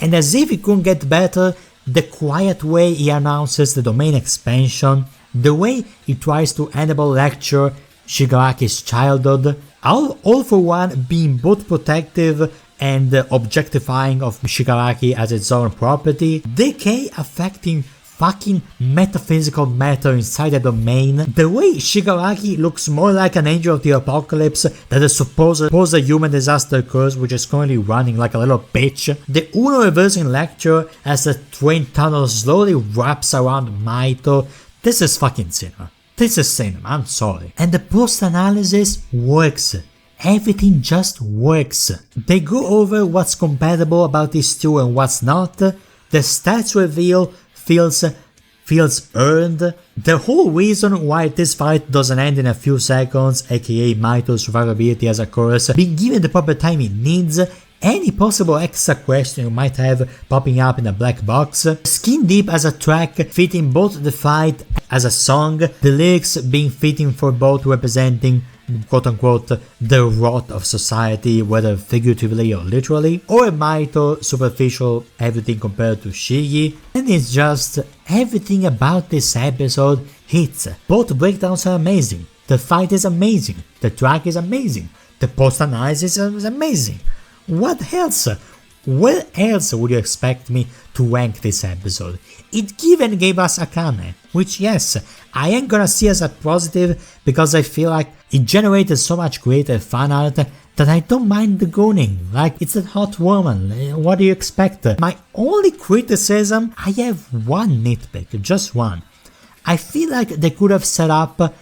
And as if it couldn't get better, the quiet way he announces the domain expansion, the way he tries to enable lecture Shigaraki's childhood, all for one being both protective and objectifying of Shigaraki as its own property, decay affecting fucking metaphysical matter inside the domain, the way Shigaraki looks more like an angel of the apocalypse than the supposed human disaster curse which is currently running like a little bitch, the Uno reversing lecture as the train tunnel slowly wraps around Maito. This is fucking cinema. This is cinema, I'm sorry. And the post-analysis works. Everything just works. They go over what's compatible about these two and what's not. The stats reveal feels earned. The whole reason why this fight doesn't end in a few seconds, aka Maito's survivability as a curse, being given the proper time it needs, any possible extra question you might have popping up in a black box, Skin Deep as a track fitting both the fight as a song, the lyrics being fitting for both representing quote-unquote the rot of society, whether figuratively or literally, or Maito superficial everything compared to Shigi, and it's just everything about this episode hits. Both breakdowns are amazing, the fight is amazing, the track is amazing, the post-analysis is amazing. What else? Where else would you expect me to rank this episode? It even gave us Akane, which yes, I ain't gonna see as a positive because I feel like it generated so much creative fan art that I don't mind the gooning, like it's a hot woman, what do you expect? My only criticism, I have one nitpick, just one. I feel like they could have set up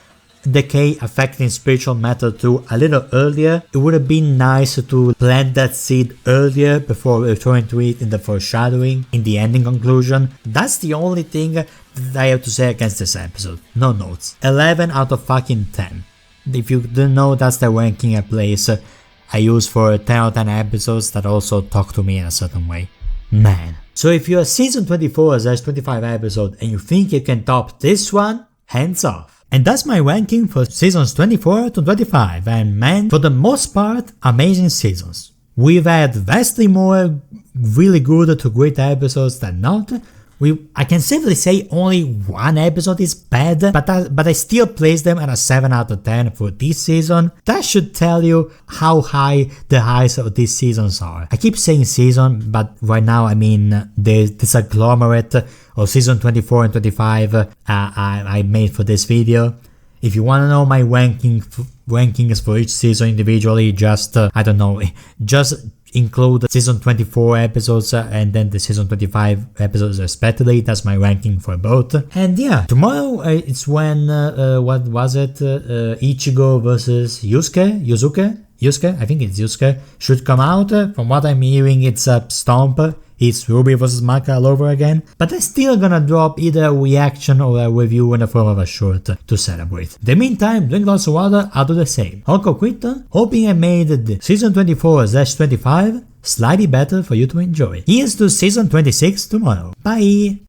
decay affecting spiritual matter too a little earlier. It would have been nice to plant that seed earlier before returning to it in the foreshadowing, in the ending conclusion. That's the only thing that I have to say against this episode. No notes. 11 out of fucking 10. If you didn't know, that's the ranking I use for 10 out of 10 episodes that also talk to me in a certain way. Man. So if you're a season 24/25 episode and you think you can top this one, hands off. And that's my ranking for seasons 24 to 25, and man, for the most part, amazing seasons. We've had vastly more really good to great episodes than not. I can safely say only one episode is bad, but I still place them at a 7 out of 10 for this season. That should tell you how high the highs of these seasons are. I keep saying season, but right now I mean this agglomerate of season 24 and 25 I made for this video. If you want to know my rankings for each season individually, just I don't know, just include season 24 episodes and then the season 25 episodes respectively. That's my ranking for both. And yeah, tomorrow it's when what was it, Ichigo versus Yusuke, I think it's Yusuke, should come out. From what I'm hearing, it's a stomp. It's Ruby vs Maka all over again, but I'm still gonna drop either a reaction or a review in the form of a short to celebrate. In the meantime, drink lots of water, I'll do the same. Honko Quinton, hoping I made the season 24/25 slightly better for you to enjoy. Here's to season 26 tomorrow. Bye!